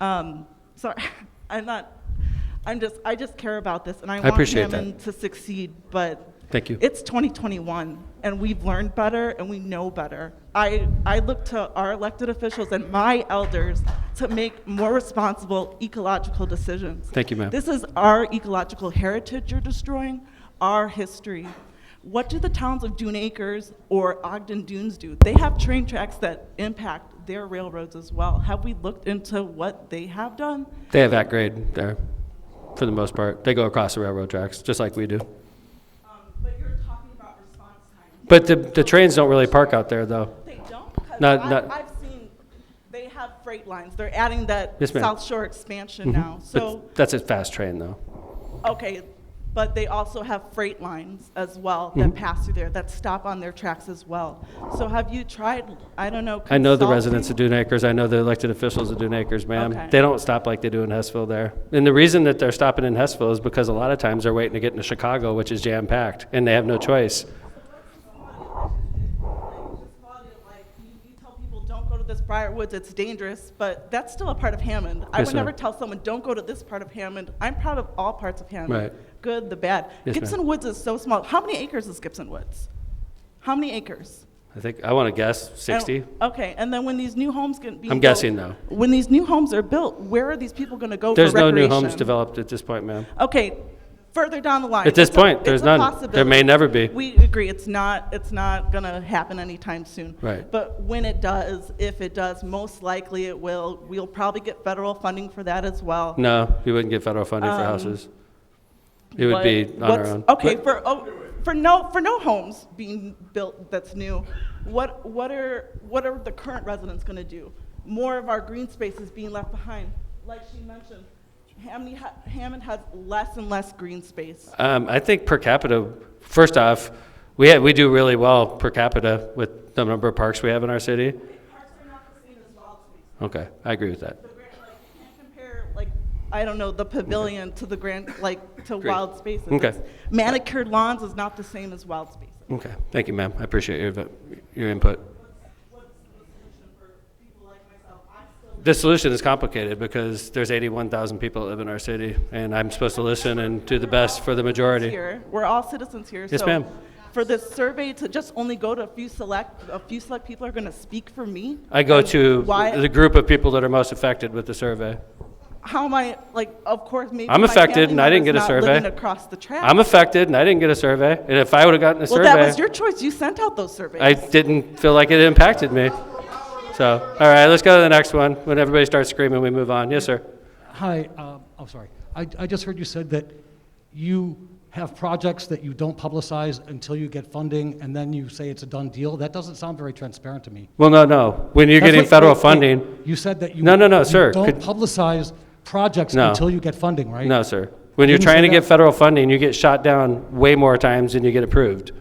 Sorry, I just care about this, and I want Hammond to succeed, but Thank you. It's 2021, and we've learned better, and we know better. I look to our elected officials and my elders to make more responsible ecological decisions. Thank you, ma'am. This is our ecological heritage you're destroying, our history. What do the towns of Dune Acres or Ogden Dunes do? They have train tracks that impact their railroads as well. Have we looked into what they have done? They have at grade there, for the most part. They go across the railroad tracks, just like we do. But you're talking about response time. But the trains don't really park out there, though. They don't? Because Not- I've seen, they have freight lines. They're adding that Yes, ma'am. South Shore expansion now. So, But that's a fast train, though. okay, but they also have freight lines as well that pass through there, that stop on their tracks as well. So have you tried, I don't know, I know the consulting? residents of Dune Acres. I know the elected officials of Dune Acres, ma'am. Okay. They don't stop like they do in Hesseville there. And the reason that they're stopping in Hesseville is because a lot of times they're waiting to get into Chicago, which is jam-packed, and they have no choice. You tell people, don't go to this Briar Woods, it's dangerous, but that's still a part of Hammond. I Yes, would ma'am. never tell someone, don't go to this part of Hammond. I'm proud of all parts of Hammond. Right. Good, the bad. Yes, Gibson ma'am. Woods is so small. How many acres is Gibson Woods? How many acres? I want to guess 60. Okay, and then when these new homes get being I'm built- guessing, though. When these new homes are built, where are these people going to go There's for no recreation? new homes developed at this point, ma'am. Okay, further down the line. At this it's a- point, it's there's a none. There possibility. may never be. We agree, it's not gonna happen anytime soon. Right. But when it does, if it does, most likely it will. We'll probably get federal funding for that as well. No, we wouldn't get federal funding for houses. It would be on our own. Okay, for no homes being built that's new, what are the current residents gonna do? More of our green spaces being left behind. Like she mentioned, Hammond has less and less green space. I think per capita, first off, we do really well per capita with the number of parks we have in our city. Okay, I agree with that. I don't know, the pavilion to the to Great. wild spaces. Okay. It's- Manicured lawns is not the same as wild spaces. Okay, thank you, ma'am. I appreciate your input. The solution is complicated because there's 81,000 people that live in our city, and I'm supposed to listen and do the best for the majority. Here, we're all citizens here. Yes, so ma'am. For this survey to just only go to a few select people are going to speak for me. I go to Why? the group of people that are most affected with the survey. How am I, of course, maybe I'm my affected family and I didn't get a member's not survey. living across the track. I'm affected and I didn't get a survey, and if I would have gotten a Well, survey, that was your choice. You sent out those surveys. I didn't feel like it impacted me. So, all right, let's go to the next one. When everybody starts screaming, we move on. Yes, sir. Hi, I'm sorry. I just heard you said that you have projects that you don't publicize until you get funding, and then you say it's a done deal. That doesn't sound very transparent to me. Well, no. When you're That's getting what- federal wait, funding. You said that you No, you sir. don't publicize projects No. until you get funding, right? No, sir. When You you're didn't trying say to get that? federal funding, you get shot down way more times than you get approved.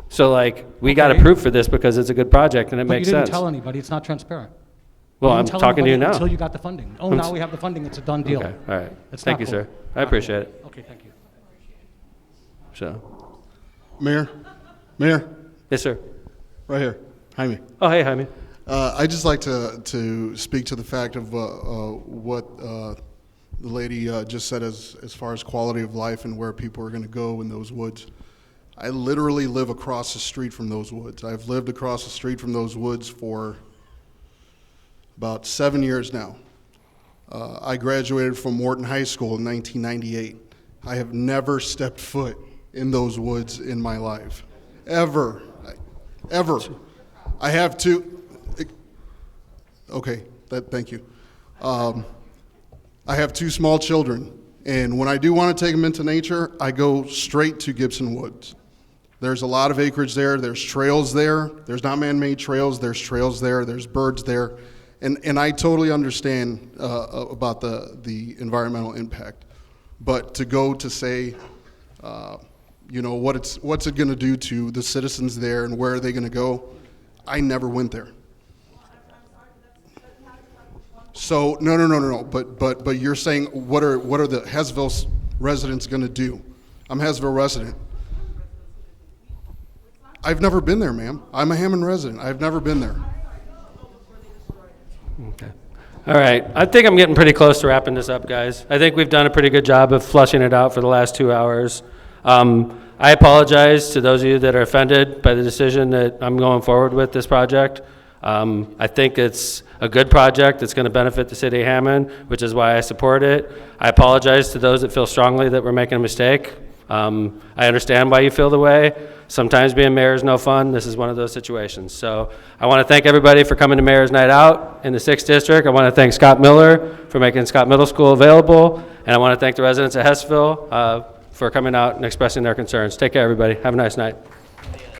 So, like, we got Okay. approved for this because it's a good project and it But makes you didn't sense. tell anybody. It's not transparent. Well, You I'm didn't tell talking to you anybody now. Until you got the funding. Oh, I'm now s- we have the funding. It's a done deal. Okay, all right. It's Thank not you, cool. sir. I Not appreciate cool. it. Okay, thank you. So, Mayor? yes, sir. Right here. Jaime. Oh, hey, Jaime. I'd just like to speak to the fact of what the lady just said as far as quality of life and where people are going to go in those woods. I literally live across the street from those woods. I've lived across the street from those woods for about 7 years now. I graduated from Morton High School in 1998. I have never stepped foot in those woods in my life. Ever. I have two. Okay, thank you. I have two small children, And when I do want to take them into nature, I go straight to Gibson Woods. There's a lot of acreage there. There's trails there. There's not man-made trails. There's trails there. There's birds there. And I totally understand about the environmental impact. But to go to say, you know, what's it going to do to the citizens there and where are they going to go? I never went there. So no. But you're saying what are the Hesseville residents going to do? I'm a Hesseville resident. I've never been there, ma'am. I'm a Hammond resident. I've never been there. Okay. All right. I think I'm getting pretty close to wrapping this up, guys. I think we've done a pretty good job of flushing it out for the last 2 hours. I apologize to those of you that are offended by the decision that I'm going forward with this project. I think it's a good project. It's going to benefit the city of Hammond, which is why I support it. I apologize to those that feel strongly that we're making a mistake. I understand why you feel the way. Sometimes being mayor is no fun. This is one of those situations. So I want to thank everybody for coming to Mayor's Night Out in the 6th District. I want to thank Scott Miller for making Scott Middle School available. And I want to thank the residents of Hesseville for coming out and expressing their concerns. Take care, everybody. Have a nice night.